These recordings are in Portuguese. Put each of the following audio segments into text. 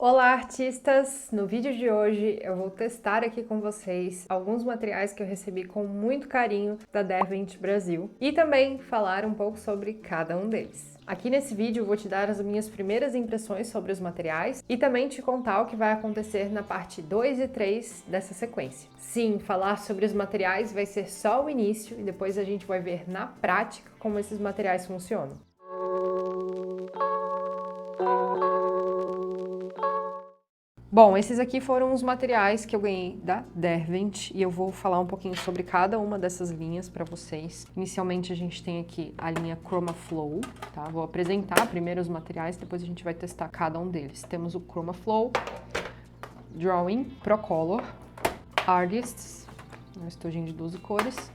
Olá, artistas! No vídeo de hoje eu vou testar aqui com vocês alguns materiais que eu recebi com muito carinho da Derwent Brasil e também falar um pouco sobre cada um deles. Aqui nesse vídeo eu vou te dar as minhas primeiras impressões sobre os materiais e também te contar o que vai acontecer na parte 2 e 3 dessa sequência. Sim, falar sobre os materiais vai ser só o início e depois a gente vai ver na prática como esses materiais funcionam. Bom, esses aqui foram os materiais que eu ganhei da Derwent e eu vou falar um pouquinho sobre cada uma dessas linhas para vocês. Inicialmente a gente tem aqui a linha Chroma Flow, tá? Vou apresentar primeiro os materiais, depois a gente vai testar cada um deles. Temos o Chroma Flow, Drawing, Procolor, Artists, um estojinho de 12 cores.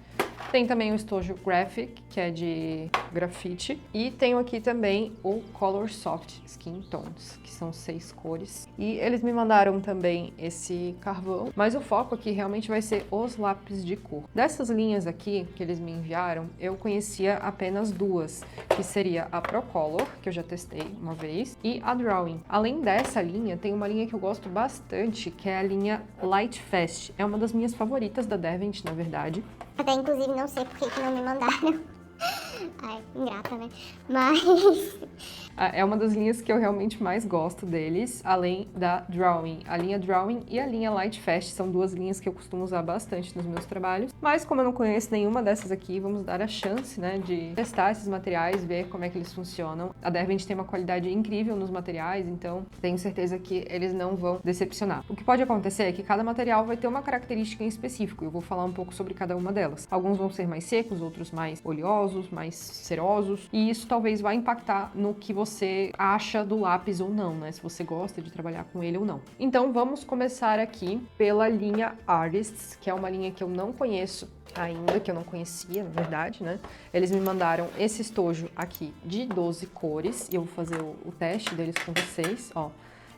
Tem também o estojo Graphic, que é de grafite. E tenho aqui também o Color Soft Skin Tones, que são 6 cores. E eles me mandaram também esse carvão, mas o foco aqui realmente vai ser os lápis de cor. Dessas linhas aqui que eles me enviaram, eu conhecia apenas duas, que seria a Procolor, que eu já testei uma vez, e a Drawing. Além dessa linha, tem uma linha que eu gosto bastante, que é a linha Light Fast. É uma das minhas favoritas da Derwent, na verdade. Até, inclusive, não sei por que não me mandaram. Ai, ingrata, né? Mas... É uma das linhas que eu realmente mais gosto deles, além da Drawing. A linha Drawing e a linha Light Fast são duas linhas que eu costumo usar bastante nos meus trabalhos. Mas como eu não conheço nenhuma dessas aqui, vamos dar a chance, né, de testar esses materiais, ver como é que eles funcionam. A Derwent tem uma qualidade incrível nos materiais, então tenho certeza que eles não vão decepcionar. O que pode acontecer é que cada material vai ter uma característica em específico. Eu vou falar um pouco sobre cada uma delas. Alguns vão ser mais secos, outros mais oleosos, mais cerosos, e isso talvez vá impactar no que você acha do lápis ou não, né? Se você gosta de trabalhar com ele ou não. Então vamos começar aqui pela linha Artists, que é uma linha que eu não conheço ainda, que eu não conhecia, na verdade, né? Eles me mandaram esse estojo aqui de 12 cores, e eu vou fazer o teste deles com vocês, ó.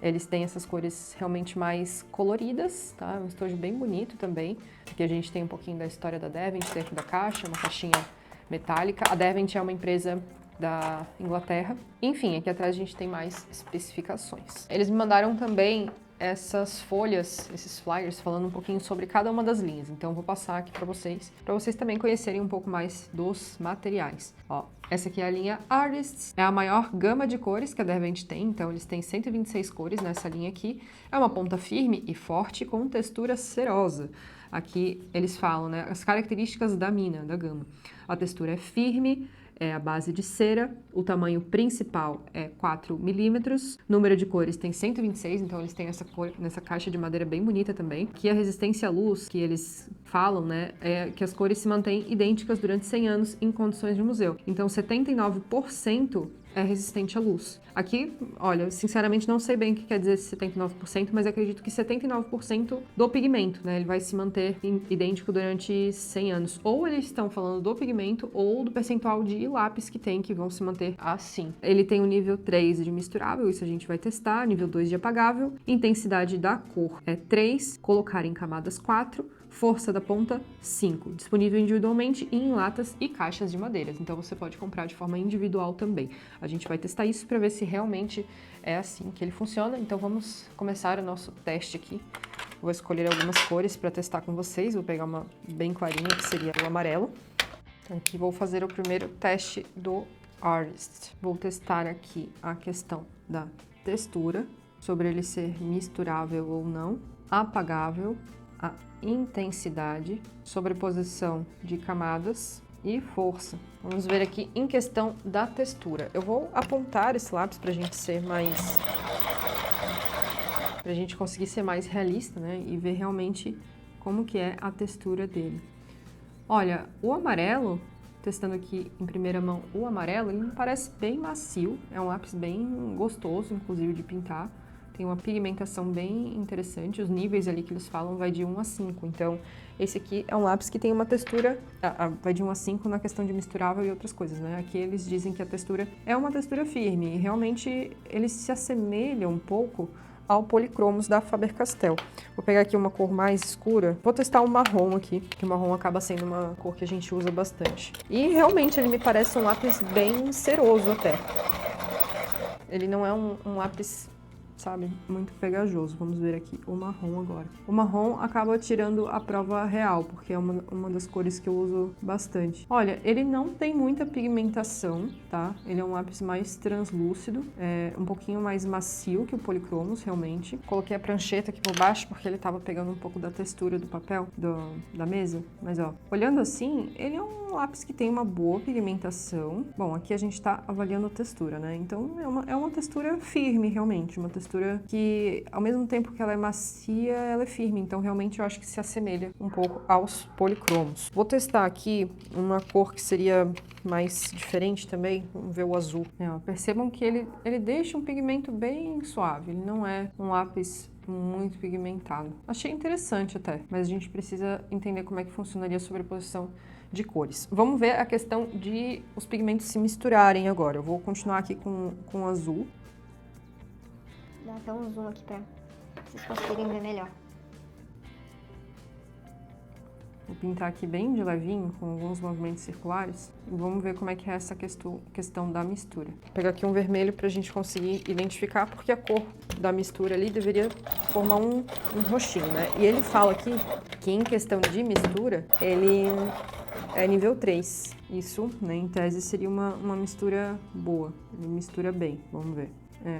Eles têm essas cores realmente mais coloridas, tá? É um estojo bem bonito também. Aqui a gente tem um pouquinho da história da Derwent dentro da caixa, uma caixinha metálica. A Derwent é uma empresa da Inglaterra. Enfim, aqui atrás a gente tem mais especificações. Eles me mandaram também essas folhas, esses flyers, falando um pouquinho sobre cada uma das linhas. Então eu vou passar aqui para vocês também conhecerem um pouco mais dos materiais. Ó, essa aqui é a linha Artists, é a maior gama de cores que a Derwent tem, então eles têm 126 cores nessa linha aqui. É uma ponta firme e forte com textura cerosa. Aqui eles falam, né, as características da mina, da gama. A textura é firme, é a base de cera, o tamanho principal é 4 milímetros, número de cores tem 126, então eles têm essa cor nessa caixa de madeira bem bonita também. Que a resistência à luz, que eles falam, né, é que as cores se mantêm idênticas durante 100 anos em condições de museu. Então 79% é resistente à luz. Aqui, olha, sinceramente não sei bem o que quer dizer esse 79%, mas acredito que 79% do pigmento, né? Ele vai se manter idêntico durante 100 anos. Ou eles estão falando do pigmento ou do percentual de lápis que tem, que vão se manter assim. Ele tem o nível 3 de misturável, isso a gente vai testar, nível 2 de apagável, intensidade da cor é 3, colocar em camadas 4, força da ponta 5, disponível individualmente e em latas e caixas de madeiras, então você pode comprar de forma individual também. A gente vai testar isso para ver se realmente é assim que ele funciona, então vamos começar o nosso teste aqui. Vou escolher algumas cores para testar com vocês, vou pegar uma bem clarinha, que seria o amarelo. Aqui vou fazer o primeiro teste do Artist. Vou testar aqui a questão da textura, sobre ele ser misturável ou não, apagável, a intensidade, sobreposição de camadas e força. Vamos ver aqui em questão da textura. Eu vou apontar esse lápis pra gente ser mais... pra gente conseguir ser mais realista, né? E ver realmente como que é a textura dele. Olha, o amarelo, testando aqui em primeira mão o amarelo, ele me parece bem macio. É um lápis bem gostoso, inclusive, de pintar. Tem uma pigmentação bem interessante, os níveis ali que eles falam vai de 1 a 5, então esse aqui é um lápis que tem uma textura, vai de 1 a 5 na questão de misturável e outras coisas, né? Aqui eles dizem que a textura é uma textura firme e realmente eles se assemelham um pouco ao Polychromos da Faber-Castell. Vou pegar aqui uma cor mais escura, vou testar o marrom aqui, que o marrom acaba sendo uma cor que a gente usa bastante. E realmente ele me parece um lápis bem ceroso até. Ele não é um lápis sabe, muito pegajoso. Vamos ver aqui o marrom agora. O marrom acaba tirando a prova real, porque é uma das cores que eu uso bastante. Olha, ele não tem muita pigmentação, tá? Ele é um lápis mais translúcido, um pouquinho mais macio que o Polychromos, realmente. Coloquei a prancheta aqui por baixo, porque ele tava pegando um pouco da textura do papel, da mesa. Mas, ó, olhando assim, ele é um lápis que tem uma boa pigmentação. Bom, aqui a gente tá avaliando a textura, né? Então, é uma textura firme, realmente. Uma textura que, ao mesmo tempo que ela é macia, ela é firme. Então, realmente, eu acho que se assemelha um pouco aos Polychromos. Vou testar aqui uma cor que seria mais diferente também. Vamos ver o azul. Ó, percebam que ele deixa um pigmento bem suave. Ele não é um lápis muito pigmentado. Achei interessante até, mas a gente precisa entender como é que funcionaria a sobreposição de cores. Vamos ver a questão de os pigmentos se misturarem agora. Eu vou continuar aqui com o azul. Dá até um zoom aqui pra vocês conseguirem ver melhor. Vou pintar aqui bem de levinho, com alguns movimentos circulares. E vamos ver como é que é essa questão da mistura. Vou pegar aqui um vermelho pra gente conseguir identificar, porque a cor da mistura ali deveria formar um roxinho, né? E ele fala aqui que em questão de mistura, ele é nível 3. Isso, né, em tese, seria uma mistura boa. Ele mistura bem, vamos ver.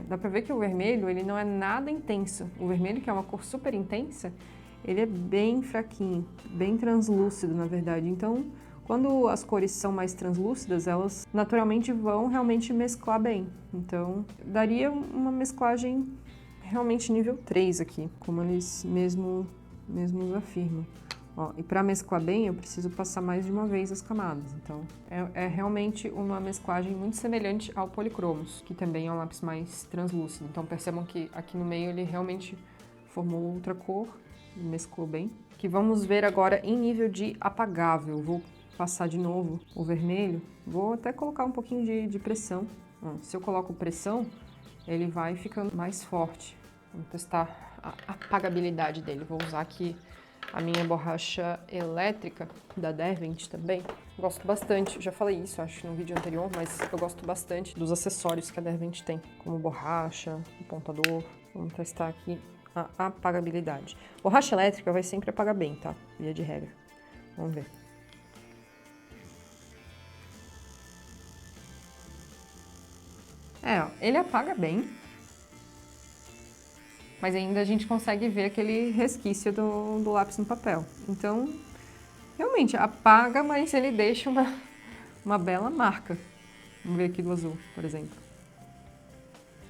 Dá pra ver que o vermelho, ele não é nada intenso. O vermelho, que é uma cor super intensa, ele é bem fraquinho, bem translúcido, na verdade. Então, quando as cores são mais translúcidas, elas naturalmente vão realmente mesclar bem. Então, daria uma mesclagem realmente nível 3 aqui, como eles mesmos afirmam. Ó, e para mesclar bem, eu preciso passar mais de uma vez as camadas. Então, é realmente uma mesclagem muito semelhante ao Polychromos, que também é um lápis mais translúcido. Então, percebam que aqui no meio ele realmente formou outra cor, mesclou bem. Que vamos ver agora em nível de apagável. Vou passar de novo o vermelho. Vou até colocar um pouquinho de pressão. Ó, se eu coloco pressão, ele vai ficando mais forte. Vamos testar a apagabilidade dele. Vou usar aqui a minha borracha elétrica da Derwent também. Gosto bastante, já falei isso, acho, no vídeo anterior, mas eu gosto bastante dos acessórios que a Derwent tem, como borracha, apontador. Vamos testar aqui a apagabilidade. Borracha elétrica vai sempre apagar bem, tá? Via de regra. Vamos ver. Ó, ele apaga bem, mas ainda a gente consegue ver aquele resquício do lápis no papel. Então, realmente, apaga, mas ele deixa uma bela marca. Vamos ver aqui do azul, por exemplo.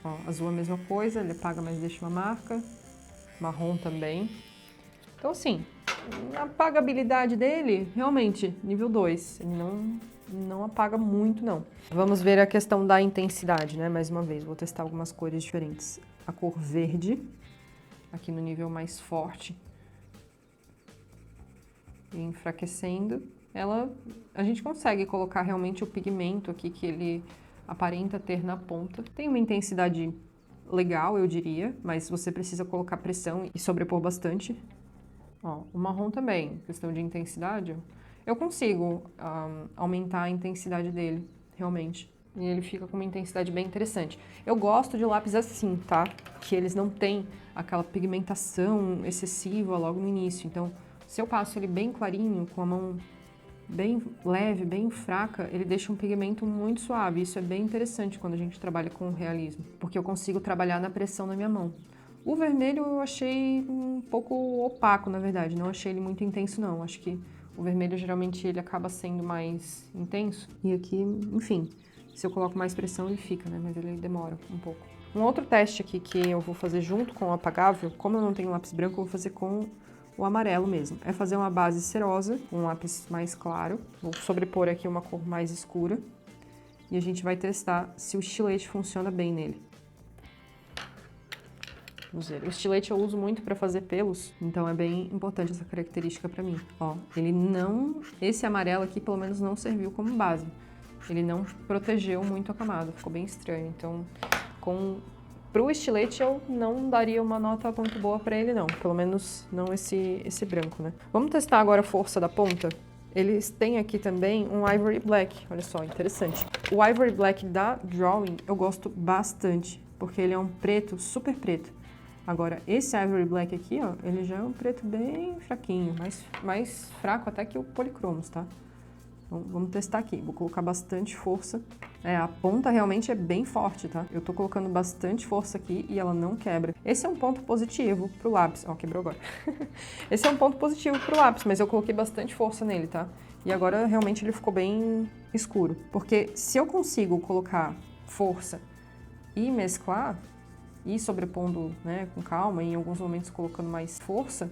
Ó, azul é a mesma coisa, ele apaga, mas deixa uma marca. Marrom também. Então, assim, a apagabilidade dele, realmente, nível 2. Ele não apaga muito, não. Vamos ver a questão da intensidade, né? Mais uma vez, vou testar algumas cores diferentes. A cor verde, aqui no nível mais forte. E enfraquecendo. A gente consegue colocar realmente o pigmento aqui que ele aparenta ter na ponta. Tem uma intensidade legal, eu diria, mas você precisa colocar pressão e sobrepor bastante. Ó, o marrom também, questão de intensidade, eu consigo aumentar a intensidade dele, realmente. E ele fica com uma intensidade bem interessante. Eu gosto de lápis assim, tá? Que eles não têm aquela pigmentação excessiva logo no início. Então, se eu passo ele bem clarinho, com a mão bem leve, bem fraca, ele deixa um pigmento muito suave. Isso é bem interessante quando a gente trabalha com realismo, porque eu consigo trabalhar na pressão na minha mão. O vermelho eu achei um pouco opaco, na verdade. Não achei ele muito intenso, não. Acho que o vermelho, geralmente, ele acaba sendo mais intenso. E aqui, enfim, se eu coloco mais pressão, ele fica, né? Mas ele demora um pouco. Um outro teste aqui que eu vou fazer junto com o apagável, como eu não tenho lápis branco, eu vou fazer com o amarelo mesmo. É fazer uma base cerosa, um lápis mais claro. Vou sobrepor aqui uma cor mais escura. E a gente vai testar se o estilete funciona bem nele. Vamos ver. O estilete eu uso muito para fazer pelos, então é bem importante essa característica para mim. Ó, ele não... Esse amarelo aqui, pelo menos, não serviu como base. Ele não protegeu muito a camada, ficou bem estranho. Então, pro estilete eu não daria uma nota muito boa para ele, não. Pelo menos não esse branco, né? Vamos testar agora a força da ponta? Eles têm aqui também um Ivory Black, olha só, interessante. O Ivory Black da Drawing eu gosto bastante. porque ele é um preto, super preto. Agora, esse Ivory Black aqui, ó, ele já é um preto bem fraquinho, mais fraco até que o Polychromos, tá? Então, vamos testar aqui. Vou colocar bastante força. A ponta realmente é bem forte, tá? Eu tô colocando bastante força aqui e ela não quebra. Esse é um ponto positivo pro lápis. Ó, quebrou agora. Esse é um ponto positivo pro lápis, mas eu coloquei bastante força nele, tá? E agora realmente ele ficou bem escuro. Porque se eu consigo colocar força e mesclar, e sobrepondo, né, com calma, e em alguns momentos colocando mais força,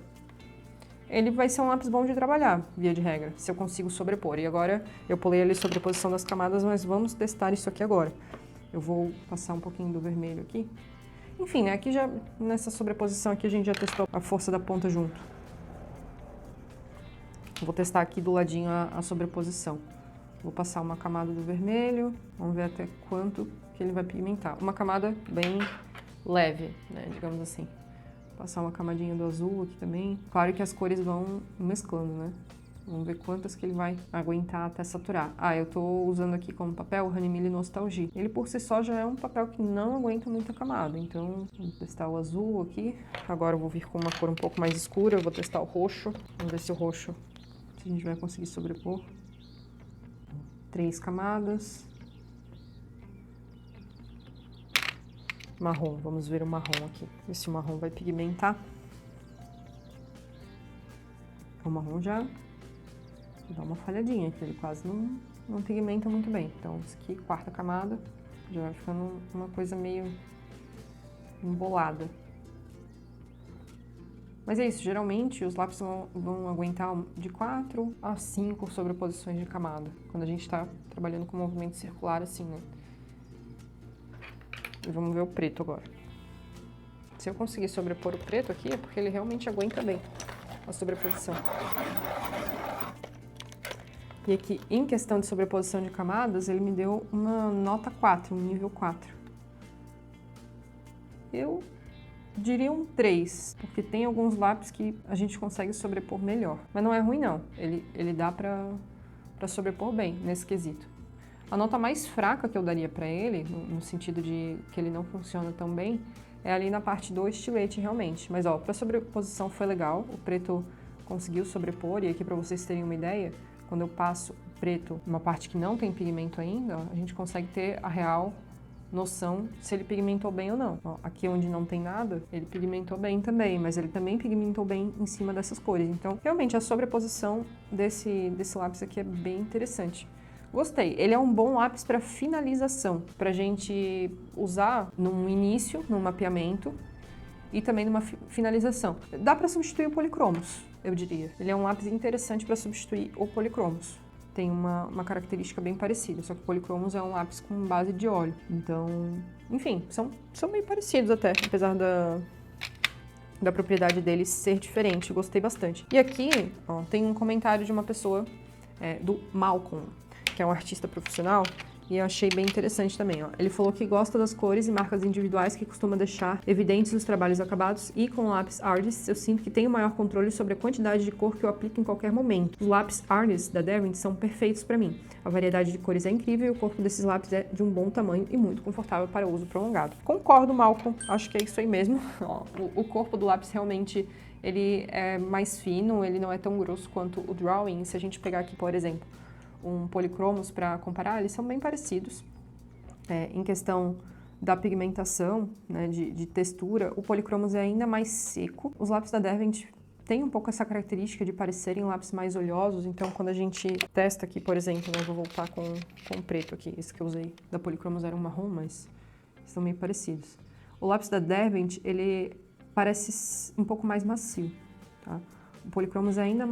ele vai ser um lápis bom de trabalhar, via de regra, se eu consigo sobrepor. E agora eu pulei ali sobre a posição das camadas, mas vamos testar isso aqui agora. Eu vou passar um pouquinho do vermelho aqui. Enfim, né, aqui já, nessa sobreposição aqui, a gente já testou a força da ponta junto. Vou testar aqui do ladinho a sobreposição. Vou passar uma camada do vermelho, vamos ver até quanto que ele vai pigmentar. Uma camada bem leve, né, digamos assim. Passar uma camadinha do azul aqui também. Claro que as cores vão mesclando, né? Vamos ver quantas que ele vai aguentar até saturar. Eu tô usando aqui como papel o Honey Mille Nostalgie. Ele por si só já é um papel que não aguenta muita camada, então vamos testar o azul aqui. Agora eu vou vir com uma cor um pouco mais escura, eu vou testar o roxo. Vamos ver se o roxo, se a gente vai conseguir sobrepor. 3 camadas. Marrom, vamos ver o marrom aqui. Ver se o marrom vai pigmentar. O marrom já dá uma falhadinha, que ele quase não pigmenta muito bem. Então, isso aqui, 4ª camada, já vai ficando uma coisa meio embolada. Mas é isso, geralmente os lápis vão aguentar de 4 a 5 sobreposições de camada, quando a gente está trabalhando com movimento circular assim, né? E vamos ver o preto agora. Se eu conseguir sobrepor o preto aqui, é porque ele realmente aguenta bem a sobreposição. E aqui, em questão de sobreposição de camadas, ele me deu uma nota 4, um nível 4. Eu diria um 3, porque tem alguns lápis que a gente consegue sobrepor melhor. Mas não é ruim, não. Ele dá pra sobrepor bem nesse quesito. A nota mais fraca que eu daria para ele, no sentido de que ele não funciona tão bem, é ali na parte do estilete, realmente. Mas, ó, para sobreposição foi legal, o preto conseguiu sobrepor, e aqui para vocês terem uma ideia, quando eu passo o preto numa parte que não tem pigmento ainda, ó, a gente consegue ter a real noção se ele pigmentou bem ou não. Ó, aqui onde não tem nada, ele pigmentou bem também, mas ele também pigmentou bem em cima dessas cores. Então, realmente, a sobreposição desse lápis aqui é bem interessante. Gostei. Ele é um bom lápis para finalização, para a gente usar num início, num mapeamento e também numa finalização. Dá para substituir o Polychromos, eu diria. Ele é um lápis interessante para substituir o Polychromos. Tem uma característica bem parecida, só que o Polychromos é um lápis com base de óleo. Então, enfim, são bem parecidos até, apesar da propriedade deles ser diferente. Gostei bastante. E aqui, ó, tem um comentário de uma pessoa, do Malcolm, que é um artista profissional, e eu achei bem interessante também, ó. Ele falou que gosta das cores e marcas individuais que costuma deixar evidentes os trabalhos acabados, e com o lápis Artist eu sinto que tenho maior controle sobre a quantidade de cor que eu aplico em qualquer momento. Os lápis Artist da Derwent são perfeitos para mim. A variedade de cores é incrível e o corpo desses lápis é de um bom tamanho e muito confortável para uso prolongado. Concordo, Malcolm, acho que é isso aí mesmo. Ó, o corpo do lápis realmente ele é mais fino, ele não é tão grosso quanto o Drawing. Se a gente pegar aqui, por exemplo, um Polychromos para comparar, eles são bem parecidos. Em questão da pigmentação, né, de textura, o Polychromos é ainda mais seco. Os lápis da Derwent têm um pouco essa característica de parecerem lápis mais oleosos, então quando a gente testa aqui, por exemplo, né, eu vou voltar com o preto aqui, esse que eu usei da Polychromos era um marrom, mas são meio parecidos. O lápis da Derwent, ele parece um pouco mais macio, tá? O Polychromos é ainda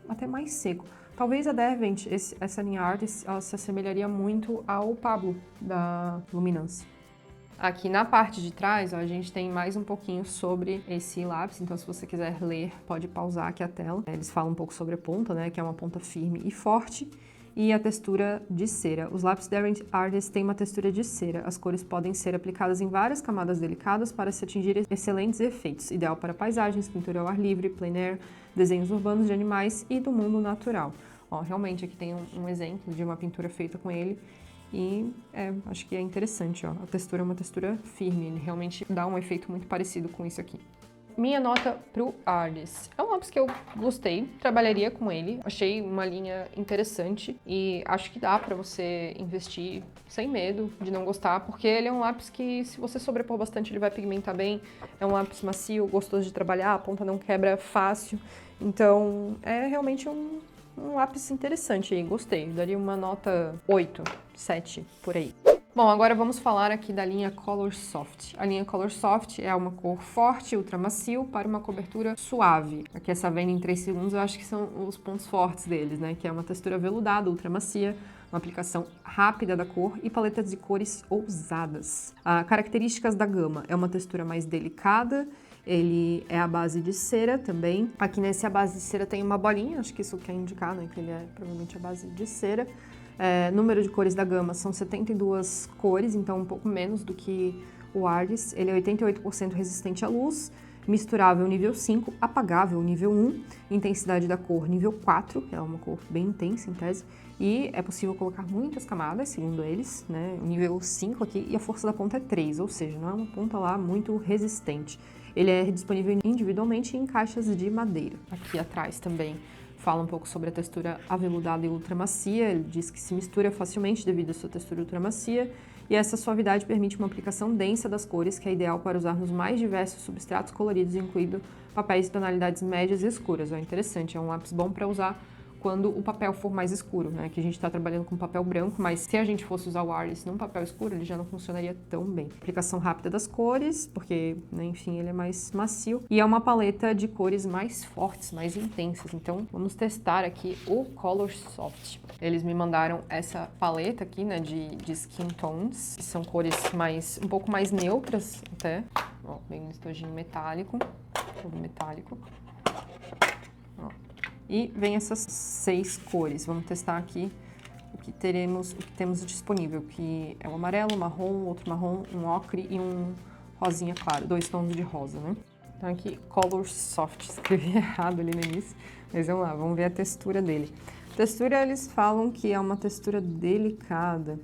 até mais seco. Talvez a Derwent, essa linha Artist, ela se assemelharia muito ao Pablo da Luminance. Aqui na parte de trás, ó, a gente tem mais um pouquinho sobre esse lápis, então se você quiser ler, pode pausar aqui a tela. Eles falam um pouco sobre a ponta, né, que é uma ponta firme e forte, e a textura de cera. Os lápis Derwent Artist têm uma textura de cera. As cores podem ser aplicadas em várias camadas delicadas para se atingir excelentes efeitos, ideal para paisagens, pintura ao ar livre, plein air, desenhos urbanos de animais e do mundo natural. Ó, realmente aqui tem um exemplo de uma pintura feita com ele E acho que é interessante, ó. A textura é uma textura firme, ele realmente dá um efeito muito parecido com isso aqui. Minha nota pro Artis. É um lápis que eu gostei, trabalharia com ele. Achei uma linha interessante e acho que dá pra você investir sem medo de não gostar, porque ele é um lápis que, se você sobrepor bastante, ele vai pigmentar bem. É um lápis macio, gostoso de trabalhar, a ponta não quebra fácil. Então, é realmente um lápis interessante aí, gostei. Daria uma nota 8, 7, por aí. Bom, agora vamos falar aqui da linha Color Soft. A linha Color Soft é uma cor forte, ultra macio, para uma cobertura suave. Aqui essa venda em 3 segundos eu acho que são os pontos fortes deles, né? Que é uma textura veludada, ultra macia, uma aplicação rápida da cor e paletas de cores ousadas. Características da gama: é uma textura mais delicada, ele é a base de cera também. Aqui nesse a base de cera tem uma bolinha, acho que isso quer indicar, né? Que ele é provavelmente a base de cera. Número de cores da gama são 72 cores, então um pouco menos do que o Artis. Ele é 88% resistente à luz, misturável nível 5, apagável nível 1, intensidade da cor nível 4, é uma cor bem intensa em tese, e é possível colocar muitas camadas, segundo eles, né? O nível 5 aqui, e a força da ponta é 3, ou seja, não é uma ponta lá muito resistente. Ele é disponível individualmente em caixas de madeira. Aqui atrás também fala um pouco sobre a textura aveludada e ultra macia. Ele diz que se mistura facilmente devido à sua textura ultra macia, e essa suavidade permite uma aplicação densa das cores, que é ideal para usar nos mais diversos substratos coloridos, incluindo papéis de tonalidades médias e escuras. É interessante, é um lápis bom para usar quando o papel for mais escuro, né? Que a gente está trabalhando com papel branco, mas se a gente fosse usar o Artis num papel escuro, ele já não funcionaria tão bem. Aplicação rápida das cores, porque, né, enfim, ele é mais macio. E é uma paleta de cores mais fortes, mais intensas. Então, vamos testar aqui o Color Soft. Eles me mandaram essa paleta aqui, né, de Skin Tones, que são cores um pouco mais neutras até. Ó, bem um estojinho metálico, todo metálico. Ó. E vem essas 6 cores. Vamos testar aqui o que temos disponível, que é o amarelo, marrom, outro marrom, um ocre e um rosinha claro, 2 tons de rosa, né? Então aqui, Color Soft, escrevi errado ali no início, mas vamos lá, vamos ver a textura dele. Textura, eles falam que é uma textura delicada.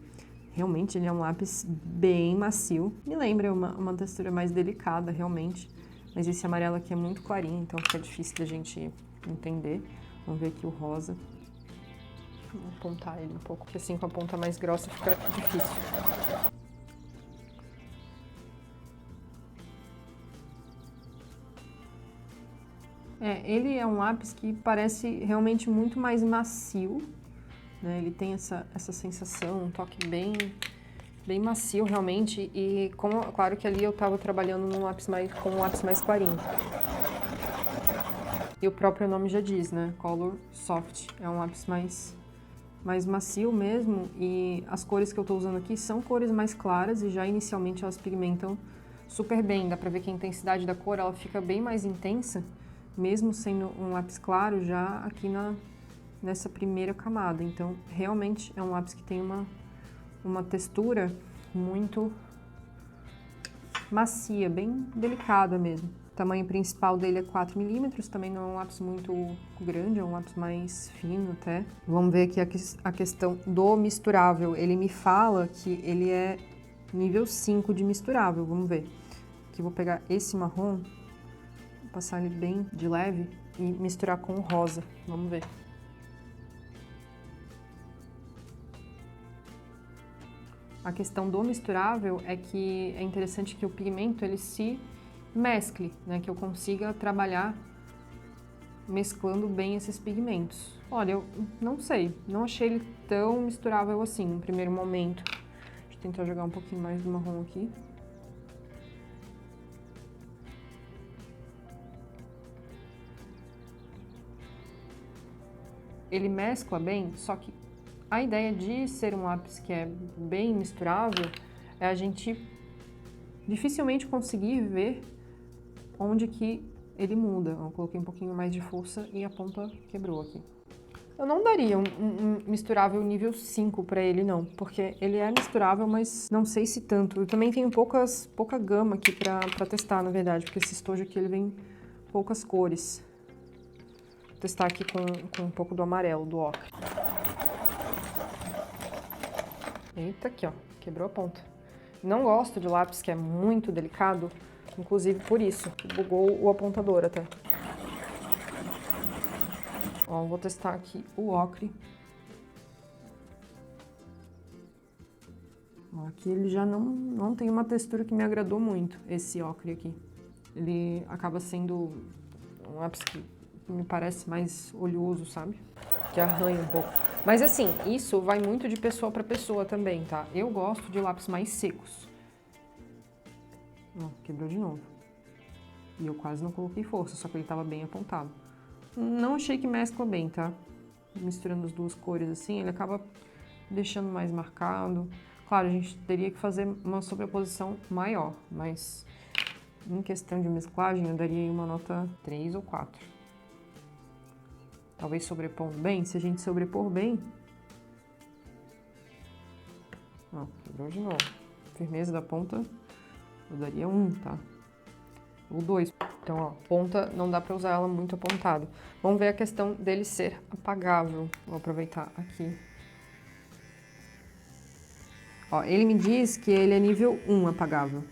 Realmente, ele é um lápis bem macio. Me lembra uma textura mais delicada, realmente. Mas esse amarelo aqui é muito clarinho, então fica difícil da gente entender. Vamos ver aqui o rosa. Vou apontar ele um pouco, porque assim com a ponta mais grossa fica difícil. Ele é um lápis que parece realmente muito mais macio, né? Ele tem essa sensação, um toque bem macio realmente, e claro que ali eu estava trabalhando com um lápis mais clarinho. E o próprio nome já diz, né? Color Soft. É um lápis mais macio mesmo, e as cores que eu estou usando aqui são cores mais claras e já inicialmente elas pigmentam super bem. Dá pra ver que a intensidade da cor ela fica bem mais intensa, mesmo sendo um lápis claro já aqui nessa primeira camada. Então, realmente é um lápis que tem uma textura muito macia, bem delicada mesmo. O tamanho principal dele é 4 milímetros, também não é um lápis muito grande, é um lápis mais fino até. Vamos ver aqui a questão do misturável. Ele me fala que ele é nível 5 de misturável, vamos ver. Aqui eu vou pegar esse marrom, passar ele bem de leve e misturar com o rosa, vamos ver. A questão do misturável é que é interessante que o pigmento ele se mescle, né? Que eu consiga trabalhar mesclando bem esses pigmentos. Olha, eu não sei, não achei ele tão misturável assim no primeiro momento. Deixa eu tentar jogar um pouquinho mais do marrom aqui. Ele mescla bem, só que a ideia de ser um lápis que é bem misturável é a gente dificilmente conseguir ver onde que ele muda. Eu coloquei um pouquinho mais de força e a ponta quebrou aqui. Eu não daria um misturável nível 5 para ele, não, porque ele é misturável, mas não sei se tanto. Eu também tenho pouca gama aqui para testar, na verdade, porque esse estojo aqui ele vem poucas cores. Vou testar aqui com um pouco do amarelo, do ocre. Eita, aqui, ó, quebrou a ponta. Não gosto de lápis que é muito delicado, inclusive por isso, que bugou o apontador até. Ó, vou testar aqui o ocre. Ó, aqui ele já não tem uma textura que me agradou muito, esse ocre aqui. Ele acaba sendo um lápis que me parece mais oleoso, sabe? Que arranha um pouco. Mas assim, isso vai muito de pessoa para pessoa também, tá? Eu gosto de lápis mais secos. Ó, quebrou de novo. E eu quase não coloquei força, só que ele tava bem apontado. Não achei que mescla bem, tá? Misturando as duas cores assim, ele acaba deixando mais marcado. Claro, a gente teria que fazer uma sobreposição maior, mas em questão de mesclagem eu daria uma nota 3 ou 4. Talvez sobrepondo bem, se a gente sobrepor bem... Ó, quebrou de novo. Firmeza da ponta, eu daria 1, tá? Ou 2. Então, ó, ponta não dá pra usar ela muito apontada. Vamos ver a questão dele ser apagável. Vou aproveitar aqui. Ó, ele me diz que ele é nível 1 apagável.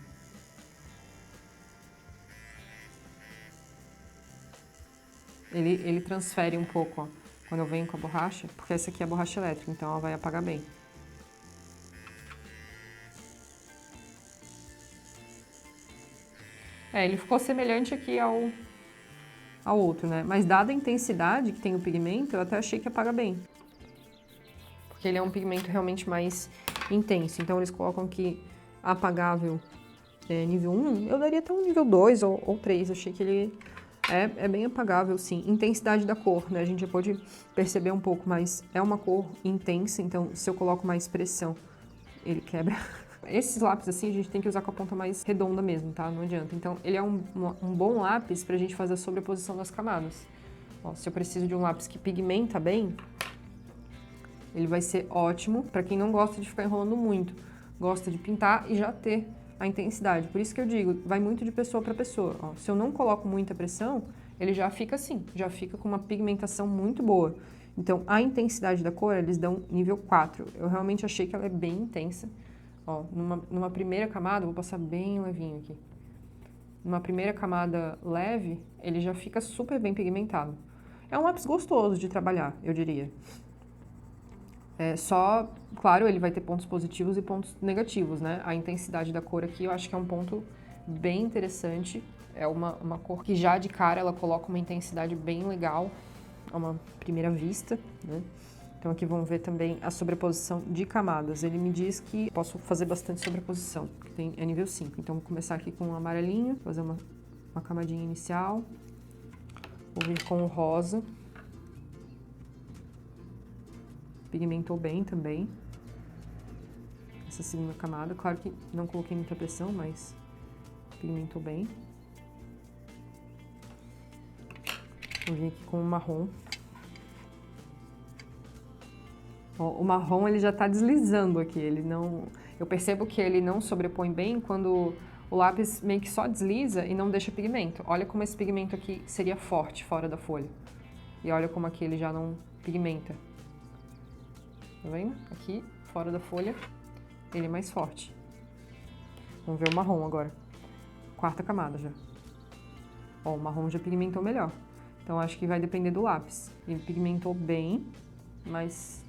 Ele transfere um pouco, ó, quando eu venho com a borracha, porque essa aqui é a borracha elétrica, então ela vai apagar bem. Ele ficou semelhante aqui ao outro, né? Mas dada a intensidade que tem o pigmento, eu até achei que apaga bem. Porque ele é um pigmento realmente mais intenso. Então eles colocam aqui apagável nível 1, eu daria até um nível 2 ou 3. Achei que ele é bem apagável, sim. Intensidade da cor, né? A gente já pode perceber um pouco, mas é uma cor intensa, então se eu coloco mais pressão, ele quebra. Esses lápis assim a gente tem que usar com a ponta mais redonda mesmo, tá? Não adianta. Então ele é um bom lápis pra gente fazer a sobreposição das camadas. Ó, se eu preciso de um lápis que pigmenta bem, ele vai ser ótimo pra quem não gosta de ficar enrolando muito. Gosta de pintar e já ter a intensidade. Por isso que eu digo, vai muito de pessoa para pessoa. Ó, se eu não coloco muita pressão, ele já fica assim, já fica com uma pigmentação muito boa. Então, a intensidade da cor, eles dão nível 4. Eu realmente achei que ela é bem intensa. Ó, numa primeira camada, vou passar bem levinho aqui. Numa primeira camada leve, ele já fica super bem pigmentado. É um lápis gostoso de trabalhar, eu diria. Só, claro, ele vai ter pontos positivos e pontos negativos, né? A intensidade da cor aqui eu acho que é um ponto bem interessante. É uma cor que já de cara ela coloca uma intensidade bem legal a uma primeira vista, né? Então aqui vamos ver também a sobreposição de camadas. Ele me diz que posso fazer bastante sobreposição, que é nível 5. Então vou começar aqui com o amarelinho, fazer uma camadinha inicial. Vou vir com o rosa. Pigmentou bem também essa segunda camada. Claro que não coloquei muita pressão, mas pigmentou bem. Vou vir aqui com o marrom. Ó, o marrom ele já tá deslizando aqui, eu percebo que ele não sobrepõe bem quando o lápis meio que só desliza e não deixa pigmento. Olha como esse pigmento aqui seria forte fora da folha. E olha como aqui ele já não pigmenta. Tá vendo? Aqui, fora da folha, ele é mais forte. Vamos ver o marrom agora. Quarta camada já. Ó, o marrom já pigmentou melhor. Então, acho que vai depender do lápis. Ele pigmentou bem, mas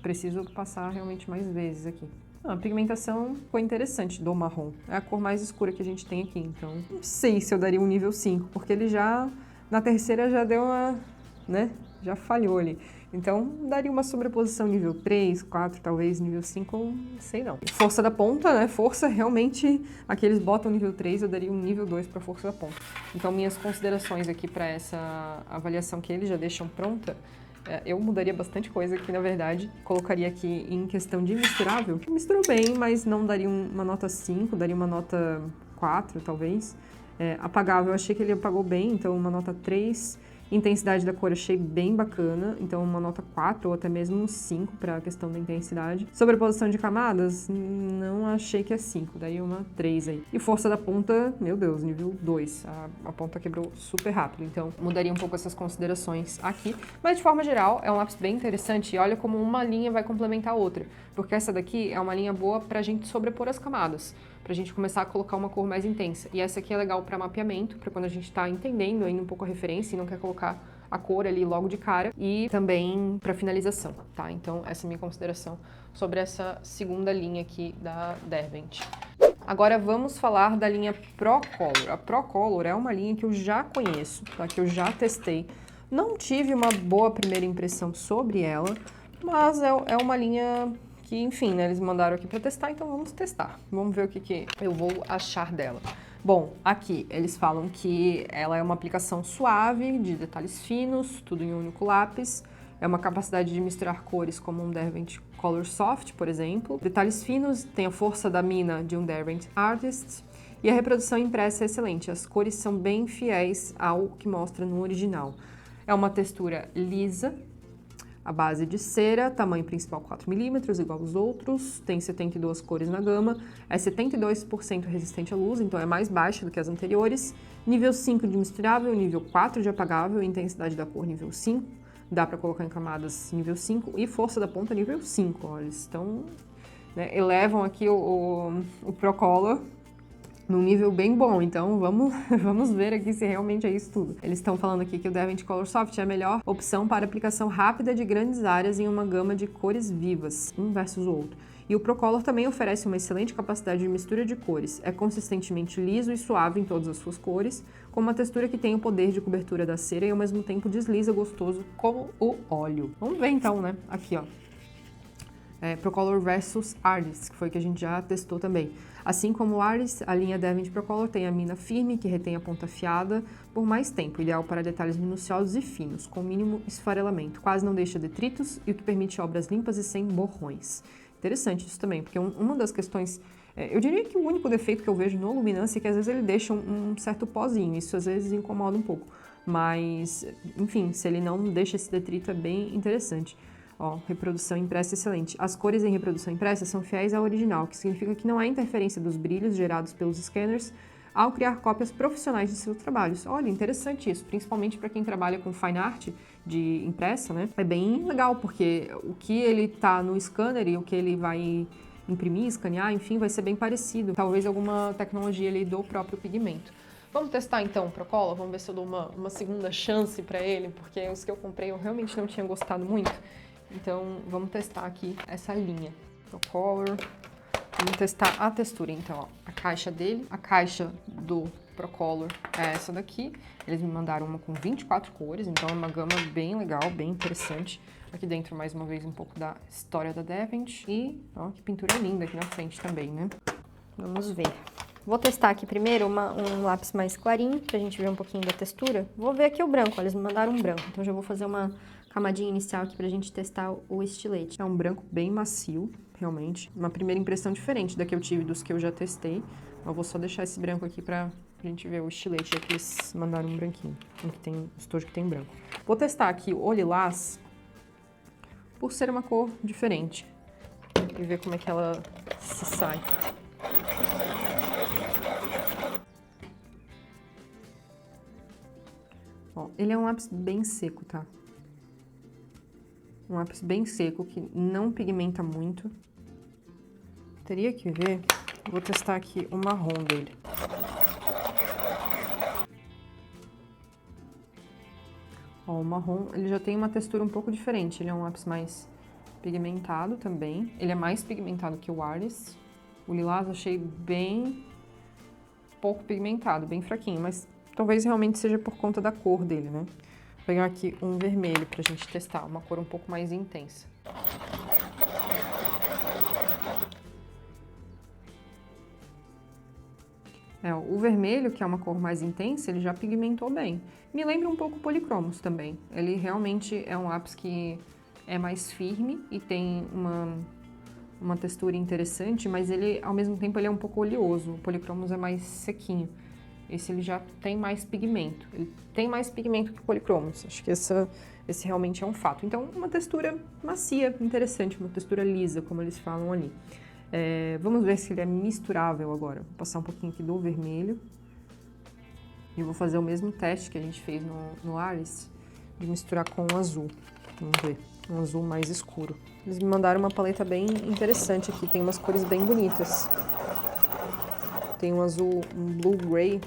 preciso passar realmente mais vezes aqui. A pigmentação foi interessante do marrom. É a cor mais escura que a gente tem aqui, então... Não sei se eu daria um nível 5, porque ele já... Na terceira já deu uma... né? Já falhou ali. Então, daria uma sobreposição nível 3, 4, talvez nível 5, não sei não. Força da ponta, né? Força, realmente, aqui eles botam nível 3, eu daria um nível 2 para força da ponta. Então, minhas considerações aqui para essa avaliação que eles já deixam pronta, eu mudaria bastante coisa aqui, na verdade. Colocaria aqui em questão de misturável. Misturou bem, mas não daria uma nota 5, daria uma nota 4, talvez. Apagável, eu achei que ele apagou bem, então uma nota 3. Intensidade da cor achei bem bacana, então uma nota 4 ou até mesmo um 5 para a questão da intensidade. Sobreposição de camadas, não achei que é 5, daí uma 3 aí. E força da ponta, meu Deus, nível 2. A ponta quebrou super rápido, então mudaria um pouco essas considerações aqui. Mas de forma geral, é um lápis bem interessante e olha como uma linha vai complementar a outra. Porque essa daqui é uma linha boa pra gente sobrepor as camadas, pra gente começar a colocar uma cor mais intensa. E essa aqui é legal para mapeamento, para quando a gente tá entendendo ainda um pouco a referência e não quer colocar a cor ali logo de cara, e também para finalização, tá? Então essa é a minha consideração sobre essa segunda linha aqui da Derwent. Agora vamos falar da linha Procolor. A Procolor é uma linha que eu já conheço, tá? Que eu já testei. Não tive uma boa primeira impressão sobre ela, mas é uma linha que, enfim, né, eles mandaram aqui para testar, então vamos testar. Vamos ver o que eu vou achar dela. Bom, aqui eles falam que ela é uma aplicação suave, de detalhes finos, tudo em um único lápis. É uma capacidade de misturar cores como um Derwent Color Soft, por exemplo. Detalhes finos, tem a força da mina de um Derwent Artist. E a reprodução impressa é excelente, as cores são bem fiéis ao que mostra no original. É uma textura lisa, a base de cera, tamanho principal 4mm, igual aos outros, tem 72 cores na gama, é 72% resistente à luz, então é mais baixa do que as anteriores. Nível 5 de misturável, nível 4 de apagável, intensidade da cor nível 5, dá para colocar em camadas nível 5 e força da ponta nível 5, ó, eles estão, né, elevam aqui o Procolor num nível bem bom, então vamos ver aqui se realmente é isso tudo. Eles estão falando aqui que o Derwent Color Soft é a melhor opção para aplicação rápida de grandes áreas em uma gama de cores vivas, um versus o outro. E o Procolor também oferece uma excelente capacidade de mistura de cores, é consistentemente liso e suave em todas as suas cores, com uma textura que tem o poder de cobertura da cera e ao mesmo tempo desliza gostoso como o óleo. Vamos ver então, né? Aqui, ó. Procolor versus Artist, que foi que a gente já testou também. Assim como o Artist, a linha Derwent Procolor tem a mina firme, que retém a ponta afiada por mais tempo, ideal para detalhes minuciosos e finos, com mínimo esfarelamento. Quase não deixa detritos e o que permite obras limpas e sem borrões. Interessante isso também, porque uma das questões... eu diria que o único defeito que eu vejo no Luminance é que às vezes ele deixa um certo pozinho, isso às vezes incomoda um pouco. Mas, enfim, se ele não deixa esse detrito é bem interessante. Ó, reprodução impressa excelente. As cores em reprodução impressa são fiéis ao original, que significa que não há interferência dos brilhos gerados pelos scanners ao criar cópias profissionais de seus trabalhos. Olha, interessante isso, principalmente para quem trabalha com fine art de impressa, né? É bem legal, porque o que ele tá no scanner e o que ele vai imprimir, escanear, enfim, vai ser bem parecido. Talvez alguma tecnologia ali do próprio pigmento. Vamos testar então o Procolor, vamos ver se eu dou uma segunda chance para ele, porque os que eu comprei eu realmente não tinha gostado muito. Então, vamos testar aqui essa linha Procolor. Vamos testar a textura, então, ó. A caixa dele, a caixa do Procolor é essa daqui. Eles me mandaram uma com 24 cores, então é uma gama bem legal, bem interessante. Aqui dentro, mais uma vez, um pouco da história da Derwent. E, ó, que pintura linda aqui na frente também, né? Vamos ver. Vou testar aqui primeiro um lápis mais clarinho, pra gente ver um pouquinho da textura. Vou ver aqui o branco, ó, eles me mandaram um branco, então já vou fazer uma camadinha inicial aqui pra gente testar o estilete. É um branco bem macio, realmente. Uma primeira impressão diferente da que eu tive dos que eu já testei. Eu vou só deixar esse branco aqui pra gente ver o estilete, já que eles mandaram um branquinho. Um que tem um estojo que tem branco. Vou testar aqui o lilás, por ser uma cor diferente. E ver como é que ela se sai. Ó, ele é um lápis bem seco, tá? Um lápis bem seco, que não pigmenta muito. Teria que ver. Vou testar aqui o marrom dele. Ó, o marrom, ele já tem uma textura um pouco diferente. Ele é um lápis mais pigmentado também. Ele é mais pigmentado que o Artist. O lilás achei bem pouco pigmentado, bem fraquinho, mas talvez realmente seja por conta da cor dele, né? Vou pegar aqui um vermelho pra gente testar, uma cor um pouco mais intensa. O vermelho, que é uma cor mais intensa, ele já pigmentou bem. Me lembra um pouco o Polychromos também. Ele realmente é um lápis que é mais firme e tem uma textura interessante, mas ele, ao mesmo tempo, ele é um pouco oleoso. O Polychromos é mais sequinho. Esse ele já tem mais pigmento. Ele tem mais pigmento que o Polychromos. Acho que esse realmente é um fato. Então, uma textura macia, interessante, uma textura lisa, como eles falam ali. Vamos ver se ele é misturável agora. Vou passar um pouquinho aqui do vermelho. E vou fazer o mesmo teste que a gente fez no Alice, de misturar com o azul. Vamos ver, um azul mais escuro. Eles me mandaram uma paleta bem interessante aqui, tem umas cores bem bonitas. Tem um azul, um blue gray,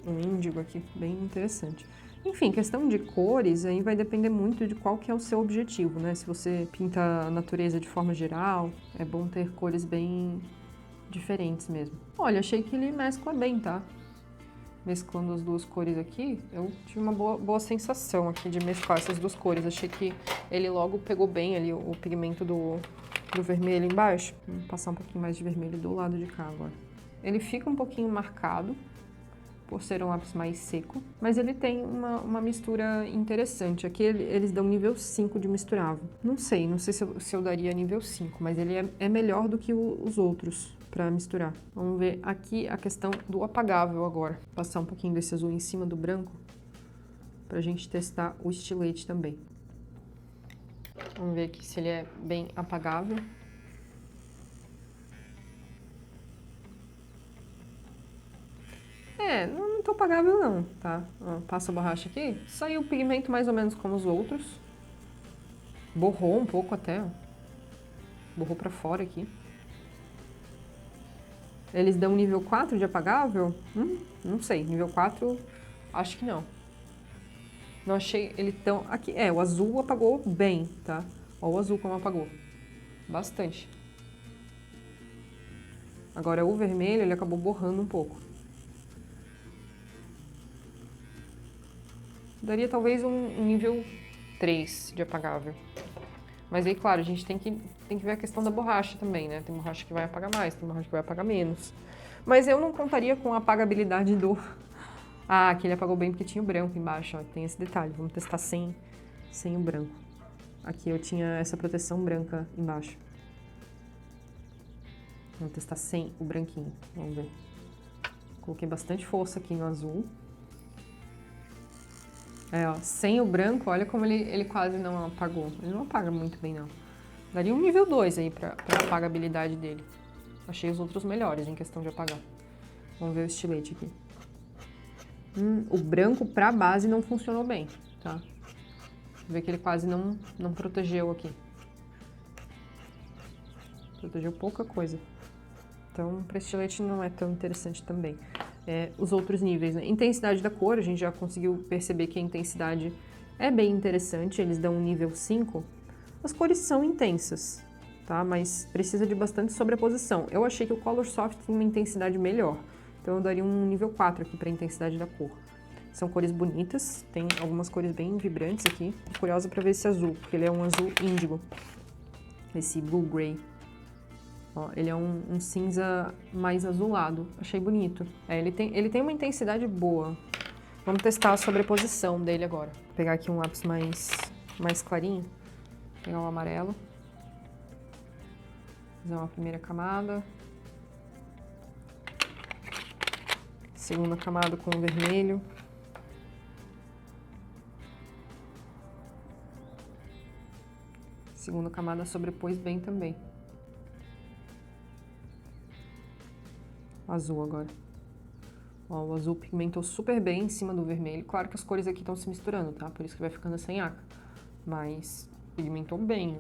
um índigo aqui, bem interessante. Enfim, questão de cores, aí vai depender muito de qual que é o seu objetivo, né? Se você pinta a natureza de forma geral, é bom ter cores bem diferentes mesmo. Olha, achei que ele mescla bem, tá? Mesclando as duas cores aqui, eu tive uma boa sensação aqui de mesclar essas duas cores. Achei que ele logo pegou bem ali o pigmento do vermelho embaixo. Vou passar um pouquinho mais de vermelho do lado de cá agora. Ele fica um pouquinho marcado, por ser um lápis mais seco, mas ele tem uma mistura interessante. Aqui eles dão nível 5 de misturável. Não sei se eu daria nível 5, mas ele é melhor do que os outros para misturar. Vamos ver aqui a questão do apagável agora. Vou passar um pouquinho desse azul em cima do branco pra gente testar o estilete também. Vamos ver aqui se ele é bem apagável. Não é muito apagável não, tá? Ó, passa a borracha aqui, saiu o pigmento mais ou menos como os outros. Borrou um pouco até, ó. Borrou pra fora aqui. Eles dão nível 4 de apagável? Não sei, nível 4, acho que não. Não achei ele tão... Aqui, o azul apagou bem, tá? Ó o azul como apagou. Bastante. Agora o vermelho, ele acabou borrando um pouco. Daria talvez um nível 3 de apagável. Mas aí, claro, a gente tem que ver a questão da borracha também, né? Tem borracha que vai apagar mais, tem borracha que vai apagar menos. Mas eu não contaria com a apagabilidade do... Ah, aqui ele apagou bem porque tinha o branco embaixo, ó. Tem esse detalhe. Vamos testar sem o branco. Aqui eu tinha essa proteção branca embaixo. Vamos testar sem o branquinho. Vamos ver. Coloquei bastante força aqui no azul. Ó, sem o branco, olha como ele quase não apagou. Ele não apaga muito bem, não. Daria um nível 2 aí pra apagabilidade dele. Achei os outros melhores em questão de apagar. Vamos ver o estilete aqui. O branco pra base não funcionou bem, tá? Vê que ele quase não protegeu aqui. Protegeu pouca coisa. Então, pra estilete não é tão interessante também. Os outros níveis, né? Intensidade da cor, a gente já conseguiu perceber que a intensidade é bem interessante, eles dão um nível 5. As cores são intensas, tá? Mas precisa de bastante sobreposição. Eu achei que o Color Soft tem uma intensidade melhor, então eu daria um nível 4 aqui para a intensidade da cor. São cores bonitas, tem algumas cores bem vibrantes aqui. Tô curiosa para ver esse azul, porque ele é um azul índigo, esse Blue Gray. Ó, ele é um cinza mais azulado. Achei bonito. Ele tem uma intensidade boa. Vamos testar a sobreposição dele agora. Vou pegar aqui um lápis mais clarinho. Vou pegar o amarelo. Fazer uma primeira camada. Segunda camada com o vermelho. Segunda camada sobrepôs bem também. Azul agora. Ó, o azul pigmentou super bem em cima do vermelho. Claro que as cores aqui estão se misturando, tá? Por isso que vai ficando sem aca. Mas pigmentou bem.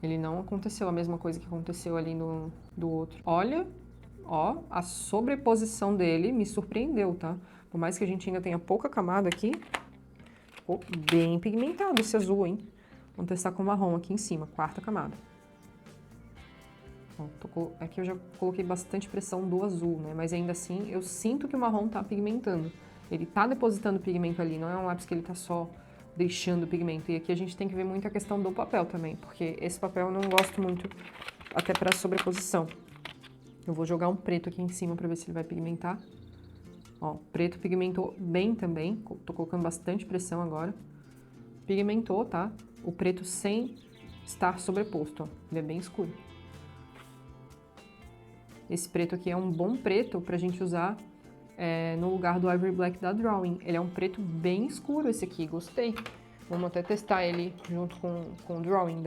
Ele não aconteceu a mesma coisa que aconteceu ali do outro. Olha, ó, a sobreposição dele me surpreendeu, tá? Por mais que a gente ainda tenha pouca camada aqui, ficou bem pigmentado esse azul, hein? Vamos testar com o marrom aqui em cima, quarta camada. Aqui eu já coloquei bastante pressão do azul, né? Mas ainda assim, eu sinto que o marrom tá pigmentando. Ele tá depositando pigmento ali, não é um lápis que ele tá só deixando pigmento. E aqui a gente tem que ver muito a questão do papel também, porque esse papel eu não gosto muito, até pra sobreposição. Eu vou jogar um preto aqui em cima pra ver se ele vai pigmentar. Ó, preto pigmentou bem também, tô colocando bastante pressão agora. Pigmentou, tá? O preto sem estar sobreposto, ó. Ele é bem escuro. Esse preto aqui é um bom preto pra gente usar no lugar do Ivory Black da Drawing. Ele é um preto bem escuro esse aqui, gostei. Vamos até testar ele junto com o Drawing,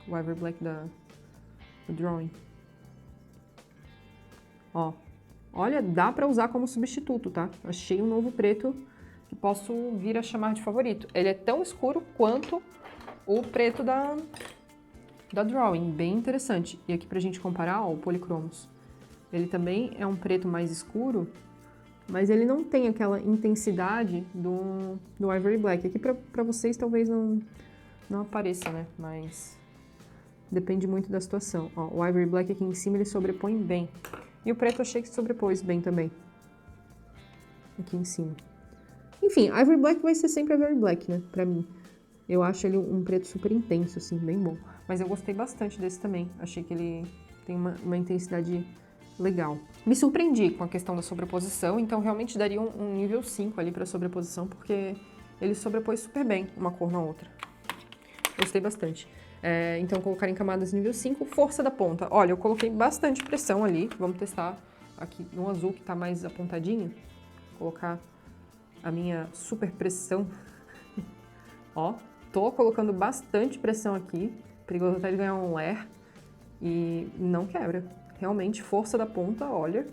o Ivory Black do Drawing. Ó, olha, dá pra usar como substituto, tá? Achei um novo preto que posso vir a chamar de favorito. Ele é tão escuro quanto o preto da Drawing, bem interessante. E aqui pra gente comparar, ó, o Polychromos. Ele também é um preto mais escuro, mas ele não tem aquela intensidade do Ivory Black. Aqui pra vocês talvez não apareça, né? Mas depende muito da situação. Ó, o Ivory Black aqui em cima ele sobrepõe bem. E o preto eu achei que sobrepôs bem também. Aqui em cima. Enfim, Ivory Black vai ser sempre Ivory Black, né? Pra mim. Eu acho ele um preto super intenso, assim, bem bom. Mas eu gostei bastante desse também. Achei que ele tem uma intensidade legal. Me surpreendi com a questão da sobreposição, então realmente daria um nível 5 ali pra sobreposição, porque ele sobrepôs super bem uma cor na outra. Gostei bastante. Então, colocar em camadas nível 5, força da ponta. Olha, eu coloquei bastante pressão ali. Vamos testar aqui no azul, que tá mais apontadinho. Colocar a minha super pressão. Ó, tô colocando bastante pressão aqui. Perigoso até de ganhar um layer. E não quebra. Realmente, força da ponta, olha.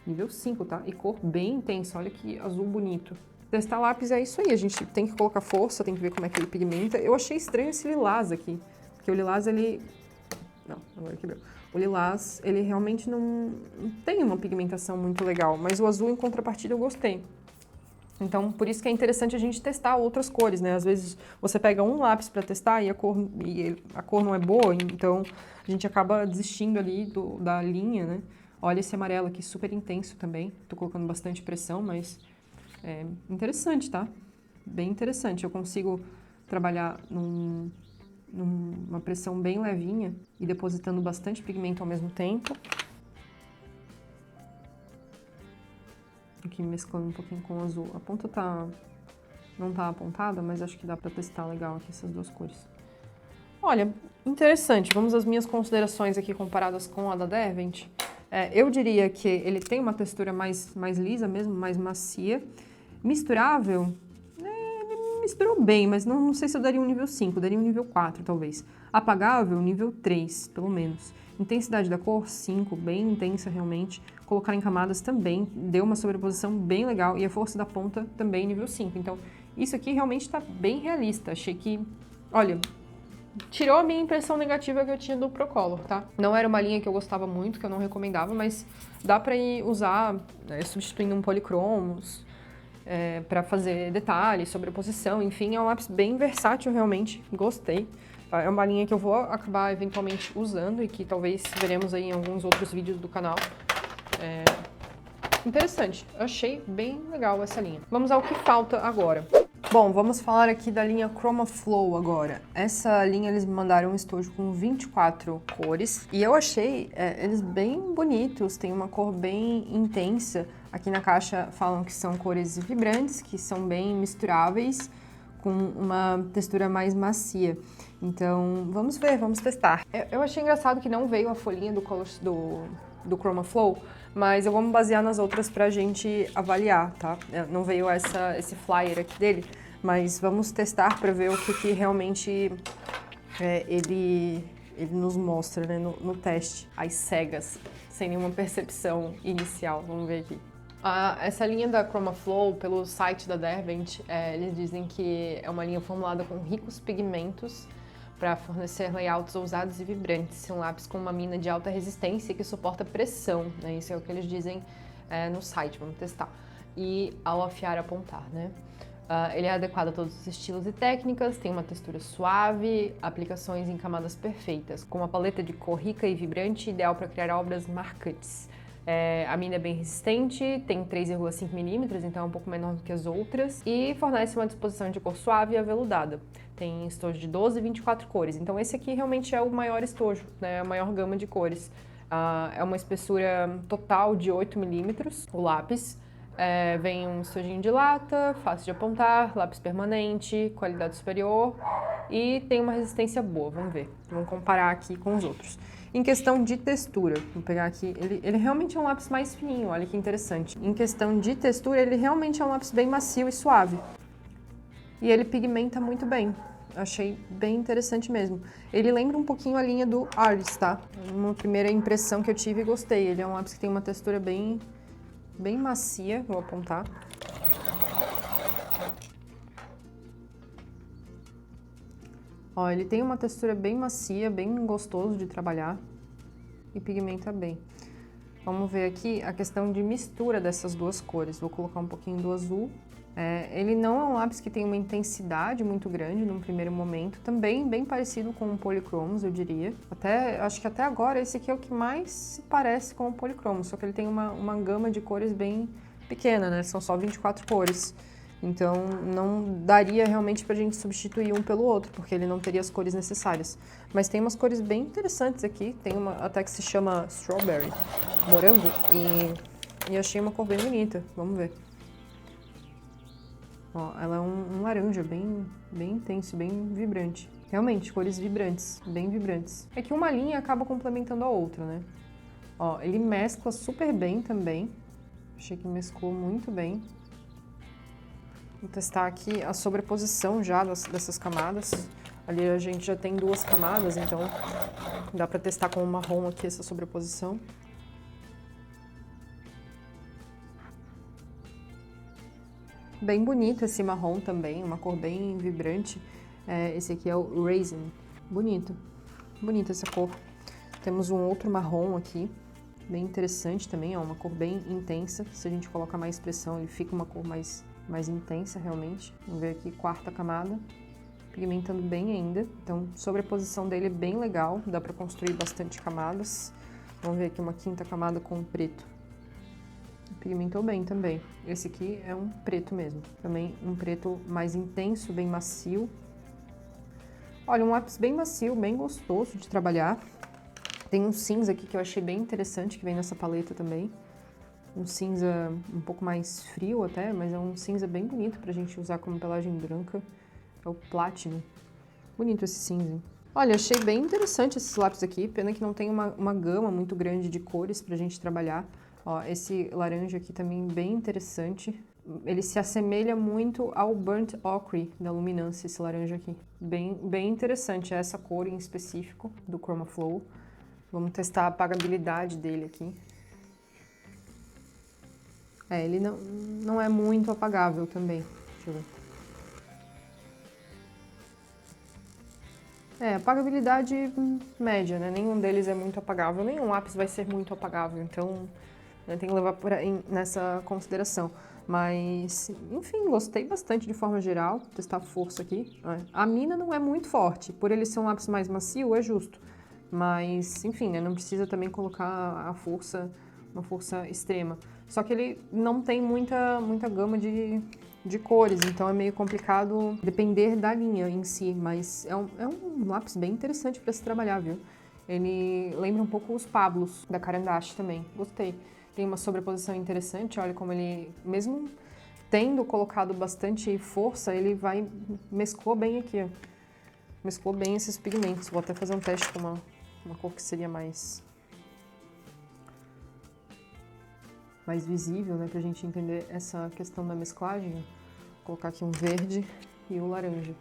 Nível 5, tá? E cor bem intensa. Olha que azul bonito. Testar lápis é isso aí. A gente tem que colocar força, tem que ver como é que ele pigmenta. Eu achei estranho esse lilás aqui. Porque o lilás, ele... Não, agora quebrou. O lilás, ele realmente não tem uma pigmentação muito legal. Mas o azul, em contrapartida, eu gostei. Então, por isso que é interessante a gente testar outras cores, né? Às vezes você pega um lápis para testar e a cor não é boa, então a gente acaba desistindo ali da linha, né? Olha esse amarelo aqui, super intenso também. Tô colocando bastante pressão, mas é interessante, tá? Bem interessante. Eu consigo trabalhar numa pressão bem levinha e depositando bastante pigmento ao mesmo tempo. Aqui mesclando um pouquinho com o azul. A ponta não tá apontada, mas acho que dá pra testar legal aqui essas duas cores. Olha, interessante. Vamos às minhas considerações aqui comparadas com a da Derwent. Eu diria que ele tem uma textura mais lisa mesmo, mais macia. Misturável, ele misturou bem, mas não sei se eu daria um nível 5, daria um nível 4 talvez. Apagável, nível 3, pelo menos. Intensidade da cor, 5, bem intensa realmente. Colocar em camadas também, deu uma sobreposição bem legal. E a força da ponta também, nível 5. Então, isso aqui realmente tá bem realista. Achei que, olha, tirou a minha impressão negativa que eu tinha do Procolor, tá? Não era uma linha que eu gostava muito, que eu não recomendava, mas dá pra ir usar, substituindo um Polychromos, pra fazer detalhes, sobreposição, enfim. É um lápis bem versátil, realmente. Gostei. É uma linha que eu vou acabar eventualmente usando e que talvez veremos aí em alguns outros vídeos do canal. Interessante, eu achei bem legal essa linha. Vamos ao que falta agora. Bom, vamos falar aqui da linha Chroma Flow agora. Essa linha eles me mandaram um estojo com 24 cores e eu achei eles bem bonitos, tem uma cor bem intensa. Aqui na caixa falam que são cores vibrantes, que são bem misturáveis, com uma textura mais macia. Então, vamos ver, vamos testar. Eu achei engraçado que não veio a folhinha do Chroma Flow, mas eu vou me basear nas outras pra gente avaliar, tá? Não veio esse flyer aqui dele, mas vamos testar pra ver o que realmente ele nos mostra, né, no teste. Às cegas, sem nenhuma percepção inicial. Vamos ver aqui. Essa linha da Chroma Flow, pelo site da Derwent, eles dizem que é uma linha formulada com ricos pigmentos para fornecer layouts ousados e vibrantes. É um lápis com uma mina de alta resistência que suporta pressão, né? Isso é o que eles dizem no site, vamos testar. E ao afiar, apontar, né? Ele é adequado a todos os estilos e técnicas, tem uma textura suave, aplicações em camadas perfeitas, com uma paleta de cor rica e vibrante, ideal para criar obras marcantes. A mina é bem resistente, tem 3,5 mm, então é um pouco menor do que as outras, e fornece uma disposição de cor suave e aveludada. Tem estojo de 12 e 24 cores, então esse aqui realmente é o maior estojo, né, a maior gama de cores. É uma espessura total de 8 mm, o lápis. Vem um estojinho de lata, fácil de apontar, lápis permanente, qualidade superior e tem uma resistência boa, vamos ver. Vamos comparar aqui com os outros. Em questão de textura, vou pegar aqui, ele realmente é um lápis mais fininho, olha que interessante. Em questão de textura, ele realmente é um lápis bem macio e suave. E ele pigmenta muito bem. Achei bem interessante mesmo. Ele lembra um pouquinho a linha do Artist, tá? Uma primeira impressão que eu tive e gostei. Ele é um lápis que tem uma textura bem macia, vou apontar. Ó, ele tem uma textura bem macia, bem gostoso de trabalhar e pigmenta bem. Vamos ver aqui a questão de mistura dessas duas cores. Vou colocar um pouquinho do azul. Ele não é um lápis que tem uma intensidade muito grande num primeiro momento, também bem parecido com o Polychromos, eu diria. Acho que até agora esse aqui é o que mais se parece com o Polychromos, só que ele tem uma gama de cores bem pequena, né? São só 24 cores. Então não daria realmente pra gente substituir um pelo outro, porque ele não teria as cores necessárias. Mas tem umas cores bem interessantes aqui, tem uma até que se chama Strawberry, morango, e achei uma cor bem bonita, vamos ver. Ó, ela é um laranja bem intenso, bem vibrante. Realmente, cores vibrantes, bem vibrantes. É que uma linha acaba complementando a outra, né? Ó, ele mescla super bem também. Achei que mesclou muito bem. Vou testar aqui a sobreposição já dessas camadas. Ali a gente já tem duas camadas, então dá pra testar com o marrom aqui essa sobreposição. Bem bonito esse marrom também, uma cor bem vibrante. Esse aqui é o Raisin. Bonito. Bonita essa cor. Temos um outro marrom aqui, bem interessante também, ó, uma cor bem intensa. Se a gente coloca mais pressão, ele fica uma cor mais intensa realmente. Vamos ver aqui, quarta camada. Pigmentando bem ainda. Então, sobreposição dele é bem legal, dá pra construir bastante camadas. Vamos ver aqui uma quinta camada com preto. Pigmentou bem também. Esse aqui é um preto mesmo. Também um preto mais intenso, bem macio. Olha, um lápis bem macio, bem gostoso de trabalhar. Tem um cinza aqui que eu achei bem interessante, que vem nessa paleta também. Um cinza um pouco mais frio até, mas é um cinza bem bonito pra gente usar como pelagem branca. É o Platinum. Bonito esse cinza. Olha, achei bem interessante esses lápis aqui. Pena que não tem uma gama muito grande de cores pra gente trabalhar. Ó, esse laranja aqui também bem interessante. Ele se assemelha muito ao Burnt Ochre da Luminance, esse laranja aqui. Bem interessante essa cor em específico do Chroma Flow. Vamos testar a apagabilidade dele aqui. Ele não é muito apagável também. Deixa eu ver. Apagabilidade média, né? Nenhum deles é muito apagável. Nenhum lápis vai ser muito apagável, então tem que levar nessa consideração. Mas, enfim, gostei bastante de forma geral. Vou testar a força aqui. A mina não é muito forte. Por ele ser um lápis mais macio, é justo. Mas, enfim, né, não precisa também colocar uma força extrema. Só que ele não tem muita gama de cores, então é meio complicado depender da linha em si. Mas é um lápis bem interessante para se trabalhar, viu? Ele lembra um pouco os Pablos da Caran d'Ache também. Gostei. Tem uma sobreposição interessante, olha como ele, mesmo tendo colocado bastante força, ele mesclou bem aqui, ó. Mesclou bem esses pigmentos. Vou até fazer um teste com uma cor que seria mais visível, né, pra gente entender essa questão da mesclagem. Vou colocar aqui um verde e o laranja.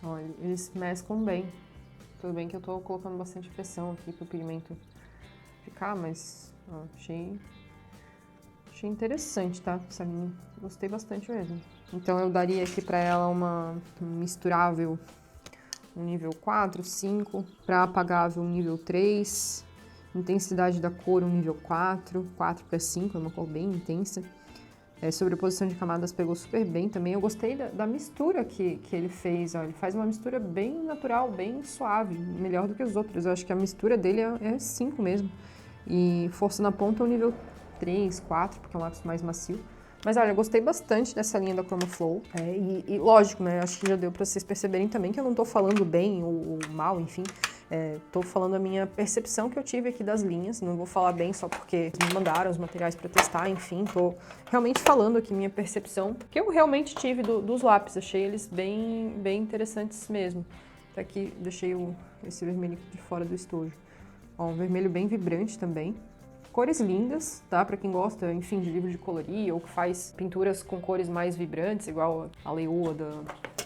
Olha, eles mesclam bem. Tudo bem que eu tô colocando bastante pressão aqui pro pigmento ficar, mas ó, achei interessante, tá? Essa linha. Gostei bastante mesmo. Então eu daria aqui pra ela um misturável, um nível 4, 5. Pra apagável, um nível 3. Intensidade da cor, um nível 4. 4 para 5, é uma cor bem intensa. Sobreposição de camadas pegou super bem também. Eu gostei da mistura que ele fez. Ó. Ele faz uma mistura bem natural, bem suave, melhor do que os outros. Eu acho que a mistura dele é 5 mesmo. E força na ponta é um nível 3, 4, porque é um lápis mais macio. Mas olha, eu gostei bastante dessa linha da Chroma Flow. E lógico, né? Acho que já deu pra vocês perceberem também que eu não tô falando bem ou mal, enfim. Tô falando a minha percepção que eu tive aqui das linhas, não vou falar bem só porque me mandaram os materiais para testar, enfim, tô realmente falando aqui minha percepção, que eu realmente tive dos lápis, achei eles bem interessantes mesmo. Até aqui deixei esse vermelho aqui de fora do estojo. Ó, um vermelho bem vibrante também. Cores lindas, tá? Pra quem gosta, enfim, de livro de colorir ou que faz pinturas com cores mais vibrantes, igual a leoa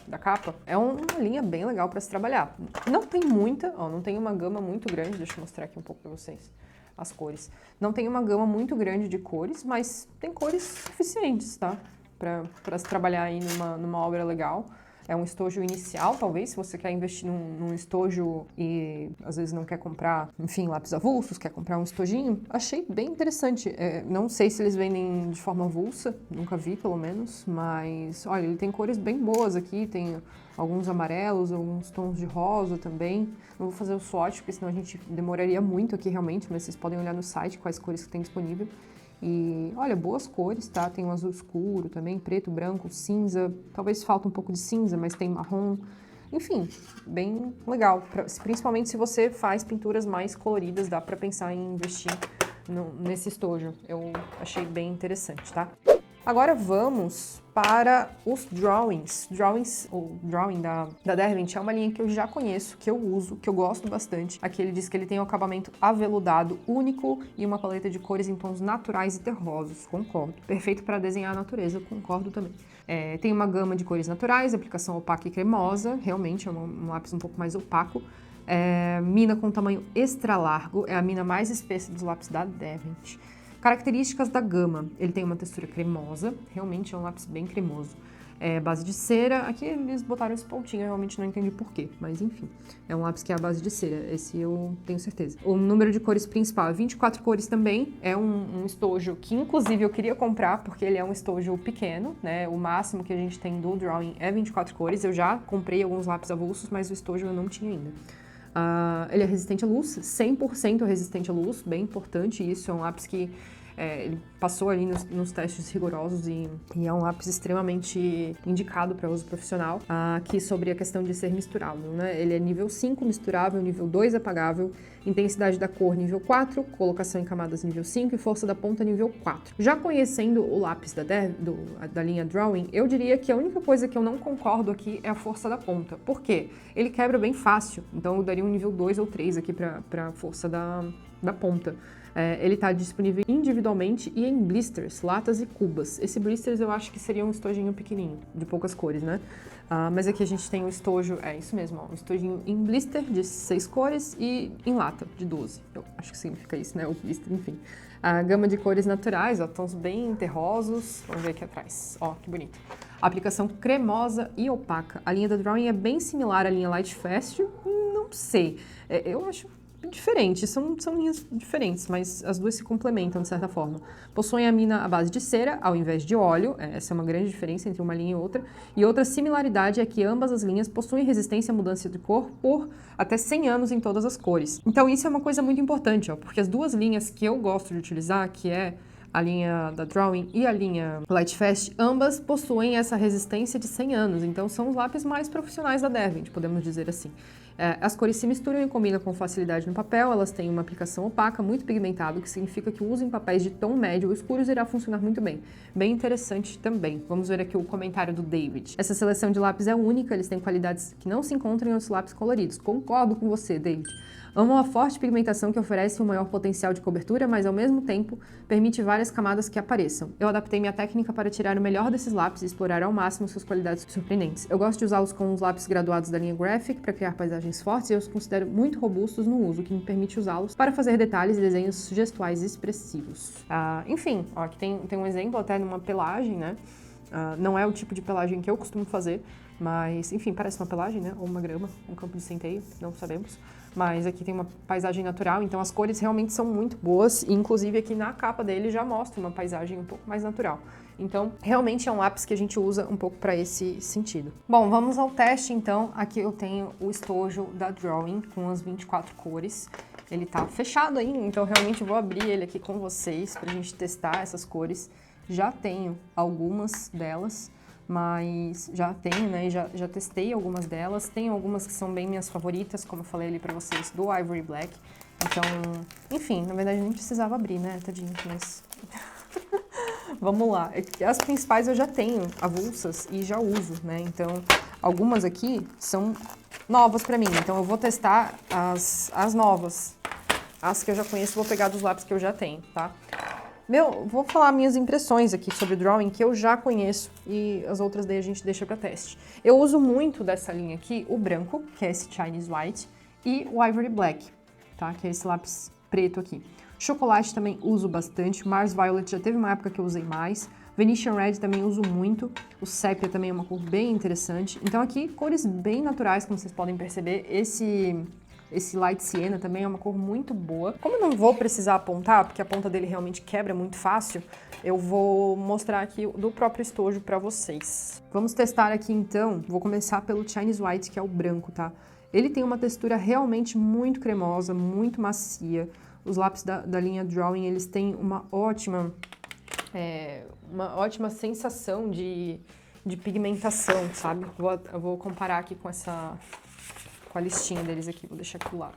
da capa. É uma linha bem legal pra se trabalhar. Não tem muita, ó, não tem uma gama muito grande, deixa eu mostrar aqui um pouco pra vocês as cores. Não tem uma gama muito grande de cores, mas tem cores suficientes, tá? Pra se trabalhar aí numa obra legal. É um estojo inicial, talvez, se você quer investir num estojo e às vezes não quer comprar, enfim, lápis avulsos, quer comprar um estojinho. Achei bem interessante. Não sei se eles vendem de forma avulsa, nunca vi pelo menos, mas olha, ele tem cores bem boas aqui, tem alguns amarelos, alguns tons de rosa também. Não vou fazer o swatch, porque senão a gente demoraria muito aqui realmente, mas vocês podem olhar no site quais cores que tem disponível. E olha, boas cores, tá? Tem um azul escuro também, preto, branco, cinza. Talvez falta um pouco de cinza, mas tem marrom. Enfim, bem legal. Principalmente se você faz pinturas mais coloridas, dá pra pensar em investir nesse estojo. Eu achei bem interessante, tá? Agora vamos para os drawings. O drawing da Derwent é uma linha que eu já conheço, que eu uso, que eu gosto bastante. Aqui ele diz que ele tem um acabamento aveludado único e uma paleta de cores em tons naturais e terrosos. Concordo. Perfeito para desenhar a natureza, concordo também. Tem uma gama de cores naturais, aplicação opaca e cremosa. Realmente é um lápis um pouco mais opaco. Mina com tamanho extra largo, é a mina mais espessa dos lápis da Derwent. Características da gama, ele tem uma textura cremosa, realmente é um lápis bem cremoso. Base de cera, aqui eles botaram esse pontinho, eu realmente não entendi porquê, mas enfim. É um lápis que é a base de cera, esse eu tenho certeza. O número de cores principal é 24 cores também, é um estojo que inclusive eu queria comprar, porque ele é um estojo pequeno, né? O máximo que a gente tem do Drawing é 24 cores, eu já comprei alguns lápis avulsos, mas o estojo eu não tinha ainda. Ele é resistente à luz, 100% resistente à luz, bem importante isso, é um lápis que ele passou ali nos testes rigorosos e é um lápis extremamente indicado para uso profissional. Aqui sobre a questão de ser misturável, né? Ele é nível 5 misturável, nível 2 apagável, intensidade da cor nível 4, colocação em camadas nível 5 e força da ponta nível 4. Já conhecendo o lápis da linha Drawing, eu diria que a única coisa que eu não concordo aqui é a força da ponta. Por quê? Ele quebra bem fácil, então eu daria um nível 2 ou 3 aqui para a força da ponta. Ele está disponível individualmente e em blisters, latas e cubas. Esse blisters eu acho que seria um estojinho pequenininho, de poucas cores, né? Mas aqui a gente tem um estojo, isso mesmo, ó, um estojinho em blister de 6 cores e em lata de 12. Eu acho que significa isso, né? O blister, enfim. A gama de cores naturais, ó, tons bem terrosos. Vamos ver aqui atrás. Ó, que bonito. Aplicação cremosa e opaca. A linha da Drawing é bem similar à linha Light Fast. Não sei. Eu acho diferente, são linhas diferentes, mas as duas se complementam de certa forma. Possuem a mina à base de cera, ao invés de óleo, essa é uma grande diferença entre uma linha e outra similaridade é que ambas as linhas possuem resistência à mudança de cor por até 100 anos em todas as cores. Então isso é uma coisa muito importante, ó, porque as duas linhas que eu gosto de utilizar, que é a linha da Drawing e a linha Light Fast, ambas possuem essa resistência de 100 anos, então são os lápis mais profissionais da Derwent, podemos dizer assim. As cores se misturam e combinam com facilidade no papel, elas têm uma aplicação opaca, muito pigmentado, que significa que o uso em papéis de tom médio ou escuros irá funcionar muito bem. Bem interessante também. Vamos ver aqui o comentário do David. Essa seleção de lápis é única, eles têm qualidades que não se encontram em outros lápis coloridos. Concordo com você, David. Amo a forte pigmentação que oferece um maior potencial de cobertura, mas ao mesmo tempo permite várias camadas que apareçam. Eu adaptei minha técnica para tirar o melhor desses lápis e explorar ao máximo suas qualidades surpreendentes. Eu gosto de usá-los com os lápis graduados da linha Graphic para criar paisagens fortes e eu os considero muito robustos no uso, o que me permite usá-los para fazer detalhes e desenhos gestuais expressivos. Enfim, ó, aqui tem um exemplo até numa pelagem, né? Não é o tipo de pelagem que eu costumo fazer, mas, enfim, parece uma pelagem, né? Ou uma grama, um campo de centeio, não sabemos. Mas aqui tem uma paisagem natural, então as cores realmente são muito boas, e inclusive aqui na capa dele já mostra uma paisagem um pouco mais natural. Então, realmente é um lápis que a gente usa um pouco para esse sentido. Bom, vamos ao teste, então. Aqui eu tenho o estojo da Drawing com as 24 cores. Ele tá fechado ainda, então realmente vou abrir ele aqui com vocês pra gente testar essas cores. Já tenho algumas delas. mas já tenho, né, já testei algumas delas. Tem algumas que são bem minhas favoritas, como eu falei ali pra vocês, do Ivory Black. Então, enfim, na verdade nem precisava abrir, né, tadinho, mas... Vamos lá. As principais eu já tenho avulsas e já uso, né, então algumas aqui são novas pra mim, então eu vou testar as novas. As que eu já conheço, vou pegar dos lápis que eu já tenho, tá? Vou falar minhas impressões aqui sobre drawing que eu já conheço e as outras daí a gente deixa pra teste. Eu uso muito dessa linha aqui, o branco, que é esse Chinese White, e o Ivory Black, tá? Que é esse lápis preto aqui. Chocolate também uso bastante, Mars Violet já teve uma época que eu usei mais, Venetian Red também uso muito, o Sepia também é uma cor bem interessante. Então aqui, cores bem naturais, como vocês podem perceber, esse Light Sienna também é uma cor muito boa. Como eu não vou precisar apontar, porque a ponta dele realmente quebra muito fácil, eu vou mostrar aqui do próprio estojo pra vocês. Vamos testar aqui então, vou começar pelo Chinese White, que é o branco, tá? Ele tem uma textura realmente muito cremosa, muito macia. Os lápis da linha Drawing, eles têm uma ótima sensação de pigmentação, sabe? Eu vou comparar aqui com a listinha deles aqui, vou deixar aqui do lado.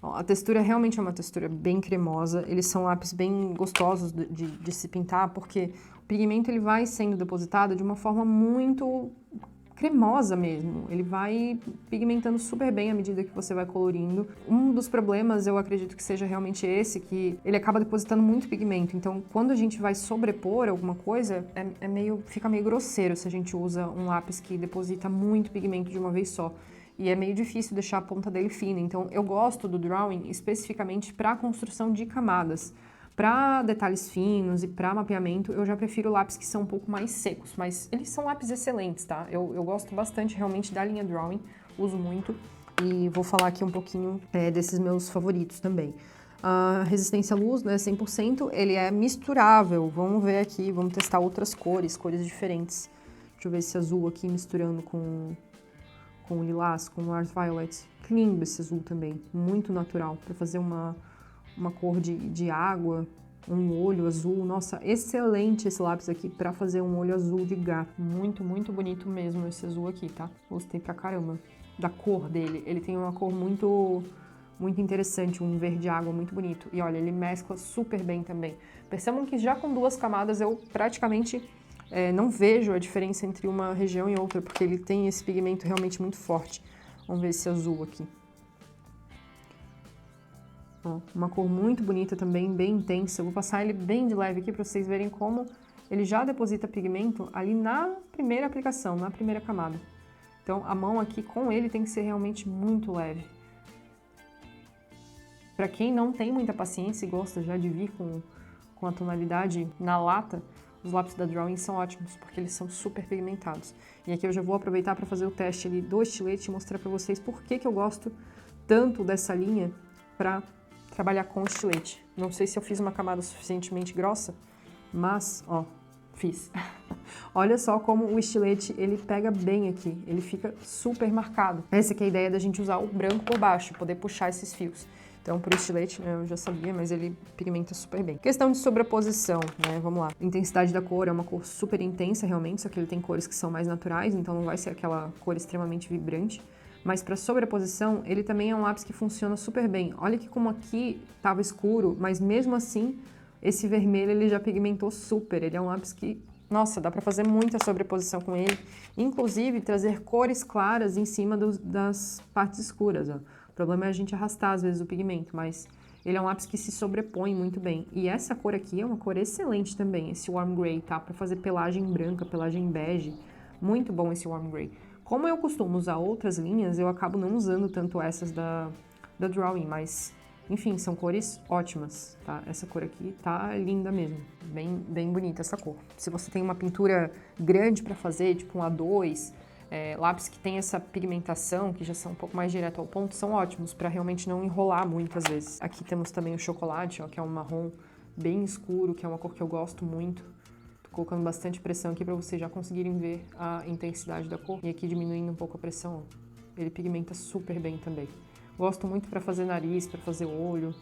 Ó, a textura realmente é uma textura bem cremosa, eles são lápis bem gostosos de se pintar, porque o pigmento ele vai sendo depositado de uma forma muito cremosa mesmo, ele vai pigmentando super bem à medida que você vai colorindo. Um dos problemas, eu acredito que seja realmente esse, que ele acaba depositando muito pigmento, então quando a gente vai sobrepor alguma coisa, fica meio grosseiro se a gente usa um lápis que deposita muito pigmento de uma vez só. E é meio difícil deixar a ponta dele fina, então eu gosto do drawing especificamente para construção de camadas. Para detalhes finos e para mapeamento, eu já prefiro lápis que são um pouco mais secos, mas eles são lápis excelentes, tá? Eu gosto bastante realmente da linha Drawing, uso muito, e vou falar aqui um pouquinho desses meus favoritos também. A resistência à luz, né, 100%, ele é misturável, vamos ver aqui, vamos testar outras cores diferentes. Deixa eu ver esse azul aqui misturando com o lilás, com o Mars Violet. Que lindo esse azul também, muito natural, para fazer uma cor de água, um olho azul. Nossa, excelente esse lápis aqui para fazer um olho azul de gato. Muito, muito bonito mesmo esse azul aqui, tá? Gostei pra caramba da cor dele. Ele tem uma cor muito interessante, um verde água muito bonito. E olha, ele mescla super bem também. Percebam que já com 2 camadas eu praticamente não vejo a diferença entre uma região e outra, porque ele tem esse pigmento realmente muito forte. Vamos ver esse azul aqui. Ó, uma cor muito bonita também, bem intensa. Eu vou passar ele bem de leve aqui para vocês verem como ele já deposita pigmento ali na primeira aplicação, na primeira camada. Então a mão aqui com ele tem que ser realmente muito leve. Para quem não tem muita paciência e gosta já de vir com a tonalidade na lata, os lápis da Drawing são ótimos, porque eles são super pigmentados. E aqui eu já vou aproveitar para fazer o teste ali do estilete e mostrar para vocês por que eu gosto tanto dessa linha para trabalhar com estilete. Não sei se eu fiz uma camada suficientemente grossa, mas, ó, fiz. Olha só como o estilete, ele pega bem aqui, ele fica super marcado. Essa aqui é a ideia da gente usar o branco por baixo, poder puxar esses fios. Então, pro estilete, né, eu já sabia, mas ele pigmenta super bem. Questão de sobreposição, né, vamos lá. A intensidade da cor é uma cor super intensa, realmente, só que ele tem cores que são mais naturais, então não vai ser aquela cor extremamente vibrante. Mas para sobreposição, ele também é um lápis que funciona super bem. Olha que como aqui estava escuro, mas mesmo assim, esse vermelho ele já pigmentou super. Ele é um lápis que, nossa, dá para fazer muita sobreposição com ele. Inclusive, trazer cores claras em cima das partes escuras, ó. O problema é a gente arrastar, às vezes, o pigmento, mas ele é um lápis que se sobrepõe muito bem. E essa cor aqui é uma cor excelente também, esse Warm Grey, tá? Para fazer pelagem branca, pelagem bege. Muito bom esse Warm Grey. Como eu costumo usar outras linhas, eu acabo não usando tanto essas da Drawing, mas, enfim, são cores ótimas, tá? Essa cor aqui tá linda mesmo, bem bonita essa cor. Se você tem uma pintura grande para fazer, tipo um A2, lápis que tem essa pigmentação, que já são um pouco mais direto ao ponto, são ótimos para realmente não enrolar muitas vezes. Aqui temos também o chocolate, ó, que é um marrom bem escuro, que é uma cor que eu gosto muito. Colocando bastante pressão aqui para vocês já conseguirem ver a intensidade da cor. E aqui diminuindo um pouco a pressão, ó. Ele pigmenta super bem também. Gosto muito para fazer nariz, para fazer olho.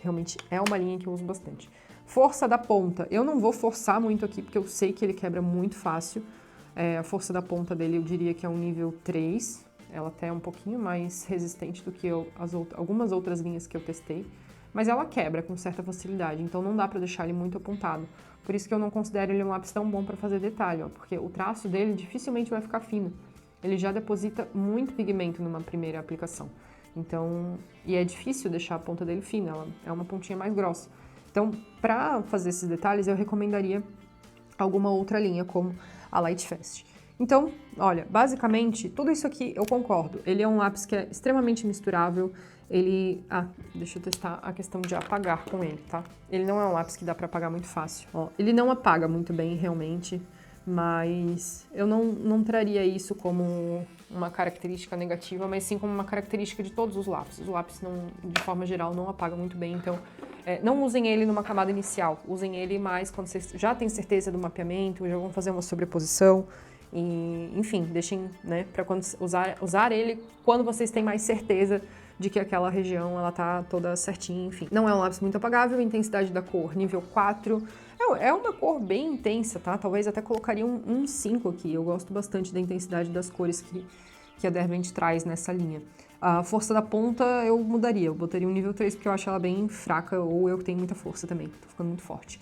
Realmente é uma linha que eu uso bastante. Força da ponta. Eu não vou forçar muito aqui, porque eu sei que ele quebra muito fácil. A força da ponta dele eu diria que é um nível 3. Ela até é um pouquinho mais resistente do que algumas outras linhas que eu testei. Mas ela quebra com certa facilidade, então não dá pra deixar ele muito apontado. Por isso que eu não considero ele um lápis tão bom pra fazer detalhe, ó, porque o traço dele dificilmente vai ficar fino. Ele já deposita muito pigmento numa primeira aplicação. Então, e é difícil deixar a ponta dele fina, ela é uma pontinha mais grossa. Então, pra fazer esses detalhes, eu recomendaria alguma outra linha, como a Lightfast. Então, olha, basicamente, tudo isso aqui eu concordo. Ele é um lápis que é extremamente misturável. Deixa eu testar a questão de apagar com ele, tá? Ele não é um lápis que dá pra apagar muito fácil. Ó, ele não apaga muito bem, realmente, mas eu não traria isso como uma característica negativa, mas sim como uma característica de todos os lápis. Os lápis, de forma geral, não apagam muito bem, então não usem ele numa camada inicial. Usem ele mais quando vocês já têm certeza do mapeamento, já vão fazer uma sobreposição. E, enfim, deixem, né, para usar ele quando vocês têm mais certeza de que aquela região ela tá toda certinha, enfim. Não é um lápis muito apagável, intensidade da cor nível 4. É uma cor bem intensa, tá? Talvez até colocaria um 5 aqui. Eu gosto bastante da intensidade das cores que a Derbent traz nessa linha. A força da ponta eu mudaria, eu botaria um nível 3 porque eu acho ela bem fraca, ou eu que tenho muita força também, tô ficando muito forte.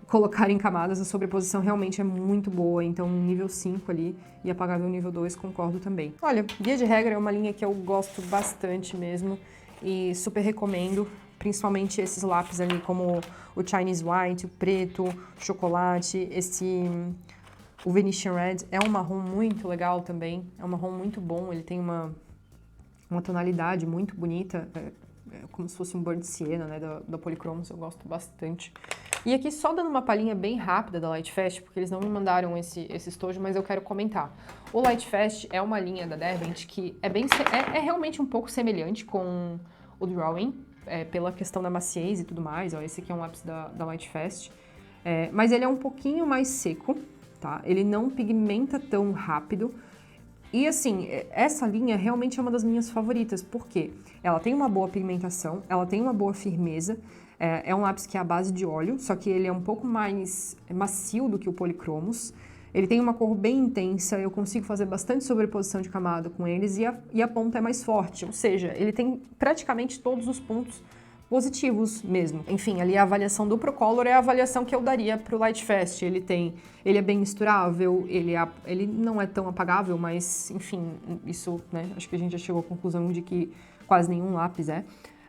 Colocar em camadas, a sobreposição realmente é muito boa, então nível 5 ali e apagável nível 2, concordo também. Olha, via de regra é uma linha que eu gosto bastante mesmo e super recomendo, principalmente esses lápis ali como o Chinese White, o preto, o chocolate, o Venetian Red é um marrom muito legal também, é um marrom muito bom, ele tem uma tonalidade muito bonita, como se fosse um burnt sienna, né, da Polychromos, eu gosto bastante. E aqui só dando uma palhinha bem rápida da Lightfast, porque eles não me mandaram esse estojo, mas eu quero comentar. O Lightfast é uma linha da Derbent que é realmente um pouco semelhante com o Drawing, pela questão da maciez e tudo mais, ó, esse aqui é um lápis da Lightfast, mas ele é um pouquinho mais seco, tá? Ele não pigmenta tão rápido. E assim, essa linha realmente é uma das minhas favoritas, porque ela tem uma boa pigmentação, ela tem uma boa firmeza, é um lápis que é à base de óleo, só que ele é um pouco mais macio do que o Polychromos. Ele tem uma cor bem intensa, eu consigo fazer bastante sobreposição de camada com eles e a ponta é mais forte, ou seja, ele tem praticamente todos os pontos positivos mesmo. Enfim, ali a avaliação do Procolor é a avaliação que eu daria pro Lightfast. Ele é bem misturável, ele não é tão apagável, mas enfim, isso, né, acho que a gente já chegou à conclusão de que quase nenhum lápis é.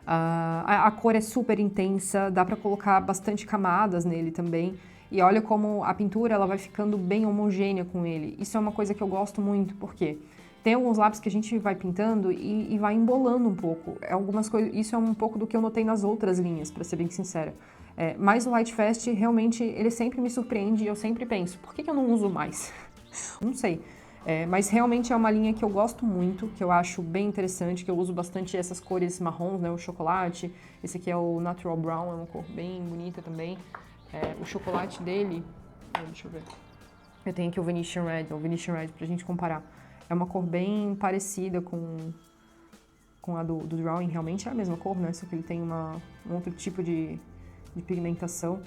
A cor é super intensa, dá pra colocar bastante camadas nele também. E olha como a pintura ela vai ficando bem homogênea com ele. Isso é uma coisa que eu gosto muito, porque tem alguns lápis que a gente vai pintando e vai embolando um pouco. Isso é um pouco do que eu notei nas outras linhas, pra ser bem sincera. Mas o Lightfast, realmente, ele sempre me surpreende e eu sempre penso, por que eu não uso mais? Não sei. Mas realmente é uma linha que eu gosto muito, que eu acho bem interessante, que eu uso bastante essas cores marrons, né? O chocolate, esse aqui é o Natural Brown, é uma cor bem bonita também. O chocolate dele, deixa eu ver. Eu tenho aqui o Venetian Red pra gente comparar. É uma cor bem parecida com a do Drawing, realmente é a mesma cor, né? Só que ele tem um outro tipo de pigmentação.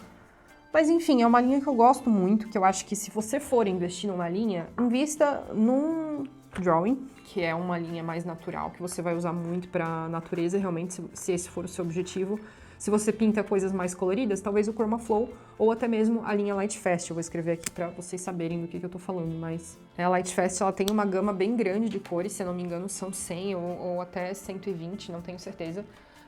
Mas enfim, é uma linha que eu gosto muito, que eu acho que se você for investir numa linha, invista num Drawing, que é uma linha mais natural, que você vai usar muito pra natureza, realmente, se esse for o seu objetivo. Se você pinta coisas mais coloridas, talvez o Chroma Flow ou até mesmo a linha Lightfast. Eu vou escrever aqui pra vocês saberem do que eu tô falando, mas a Lightfast ela tem uma gama bem grande de cores, se eu não me engano são 100 ou até 120, não tenho certeza.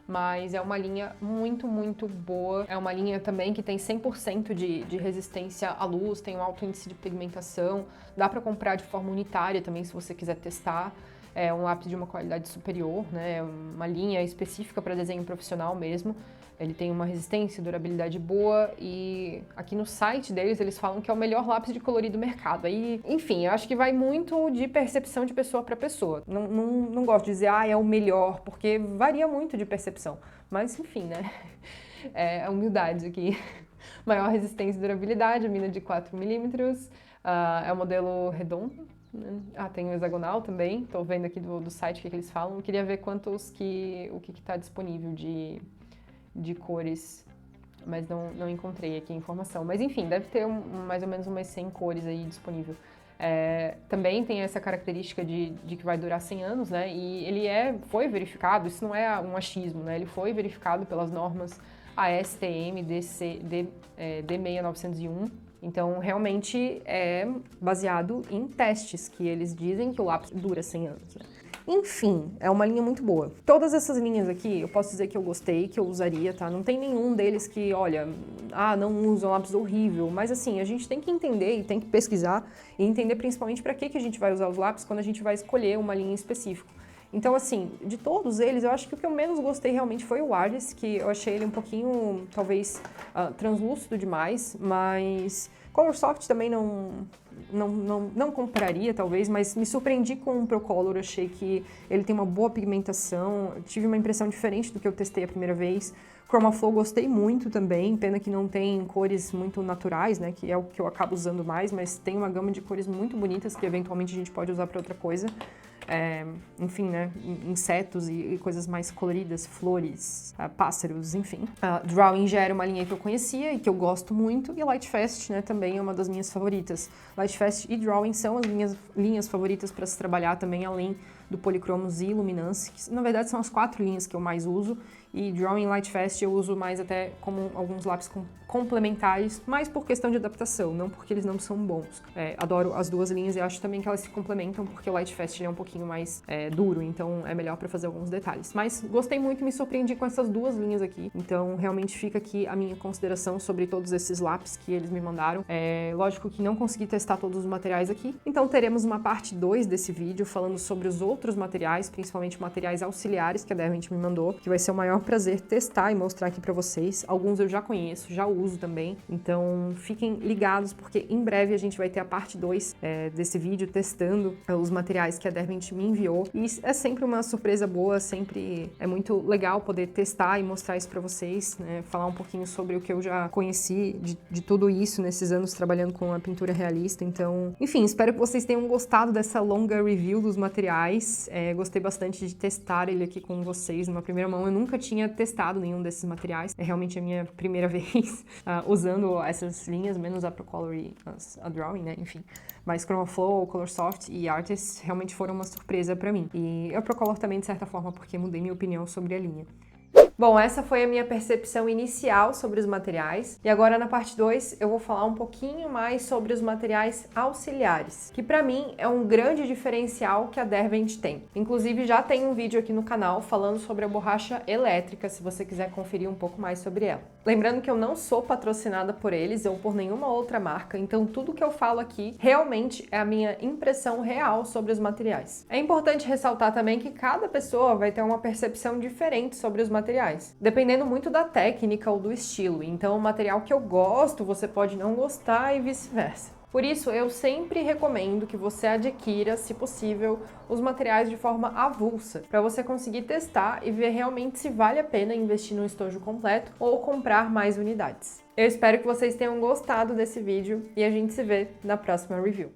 Mas é uma linha muito, muito boa. É uma linha também que tem 100% de resistência à luz, tem um alto índice de pigmentação. Dá pra comprar de forma unitária também, se você quiser testar. É um lápis de uma qualidade superior, né? É uma linha específica para desenho profissional mesmo. Ele tem uma resistência e durabilidade boa e aqui no site deles eles falam que é o melhor lápis de colorir do mercado. Aí, enfim, eu acho que vai muito de percepção de pessoa para pessoa. Não gosto de dizer, é o melhor, porque varia muito de percepção. Mas, enfim, né? É humildade aqui. Maior resistência e durabilidade, mina de 4mm. É o modelo redondo. Tem o hexagonal também. Tô vendo aqui do site o que eles falam. Eu queria ver o que tá disponível de cores mas não encontrei aqui a informação. Mas enfim, deve ter mais ou menos umas 100 cores aí disponível. Também tem essa característica de que vai durar 100 anos, né? E ele foi verificado, isso não é um achismo, né? Ele foi verificado pelas normas ASTM D6901. Então, realmente é baseado em testes que eles dizem que o lápis dura 100 anos, né? Enfim, é uma linha muito boa. Todas essas linhas aqui, eu posso dizer que eu gostei, que eu usaria, tá? Não tem nenhum deles que, olha, não usa, é um lápis horrível. Mas assim, a gente tem que entender e tem que pesquisar e entender principalmente para que a gente vai usar os lápis quando a gente vai escolher uma linha em específico. Então, assim, de todos eles, eu acho que o que eu menos gostei realmente foi o Artist, que eu achei ele um pouquinho, talvez, translúcido demais, mas Colorsoft também não compraria, talvez, mas me surpreendi com o Procolor, achei que ele tem uma boa pigmentação, tive uma impressão diferente do que eu testei a primeira vez. Chromaflow gostei muito também, pena que não tem cores muito naturais, né, que é o que eu acabo usando mais, mas tem uma gama de cores muito bonitas que eventualmente a gente pode usar para outra coisa. Enfim, né, insetos e coisas mais coloridas, flores, pássaros, enfim. Drawing já era uma linha que eu conhecia e que eu gosto muito, e Lightfast, né, também é uma das minhas favoritas. Lightfast e Drawing são as minhas linhas favoritas para se trabalhar também, além do Polychromos e Luminance, que na verdade são as 4 linhas que eu mais uso, e Drawing e Lightfast eu uso mais até como alguns lápis complementares, mais por questão de adaptação, não porque eles não são bons. Adoro as duas linhas e acho também que elas se complementam, porque o Lightfast é um pouquinho mais duro, então é melhor para fazer alguns detalhes. Mas gostei muito e me surpreendi com essas duas linhas aqui, então realmente fica aqui a minha consideração sobre todos esses lápis que eles me mandaram. Lógico que não consegui testar todos os materiais aqui, então teremos uma parte 2 desse vídeo falando sobre os outros materiais, principalmente materiais auxiliares que a Derwent me mandou, que vai ser o maior prazer testar e mostrar aqui pra vocês. Alguns eu já conheço, já uso também, então fiquem ligados porque em breve a gente vai ter a parte 2 desse vídeo testando os materiais que a Derwent me enviou, e é sempre uma surpresa boa, sempre é muito legal poder testar e mostrar isso pra vocês, né? Falar um pouquinho sobre o que eu já conheci de tudo isso nesses anos trabalhando com a pintura realista. Então, enfim, espero que vocês tenham gostado dessa longa review dos materiais. Gostei bastante de testar ele aqui com vocês numa primeira mão. Eu nunca tinha testado nenhum desses materiais. É realmente a minha primeira vez usando essas linhas, menos a Procolor e a Drawing, né? Enfim. Mas Chromaflow, Colorsoft e Artist realmente foram uma surpresa pra mim. E a Procolor também, de certa forma, porque mudei minha opinião sobre a linha. Bom, essa foi a minha percepção inicial sobre os materiais, e agora na parte 2 eu vou falar um pouquinho mais sobre os materiais auxiliares, que pra mim é um grande diferencial que a Derwent tem. Inclusive já tem um vídeo aqui no canal falando sobre a borracha elétrica, se você quiser conferir um pouco mais sobre ela. Lembrando que eu não sou patrocinada por eles ou por nenhuma outra marca, então tudo que eu falo aqui realmente é a minha impressão real sobre os materiais. É importante ressaltar também que cada pessoa vai ter uma percepção diferente sobre os materiais, dependendo muito da técnica ou do estilo. Então, o material que eu gosto, você pode não gostar e vice-versa. Por isso, eu sempre recomendo que você adquira, se possível, os materiais de forma avulsa, para você conseguir testar e ver realmente se vale a pena investir no estojo completo ou comprar mais unidades. Eu espero que vocês tenham gostado desse vídeo e a gente se vê na próxima review.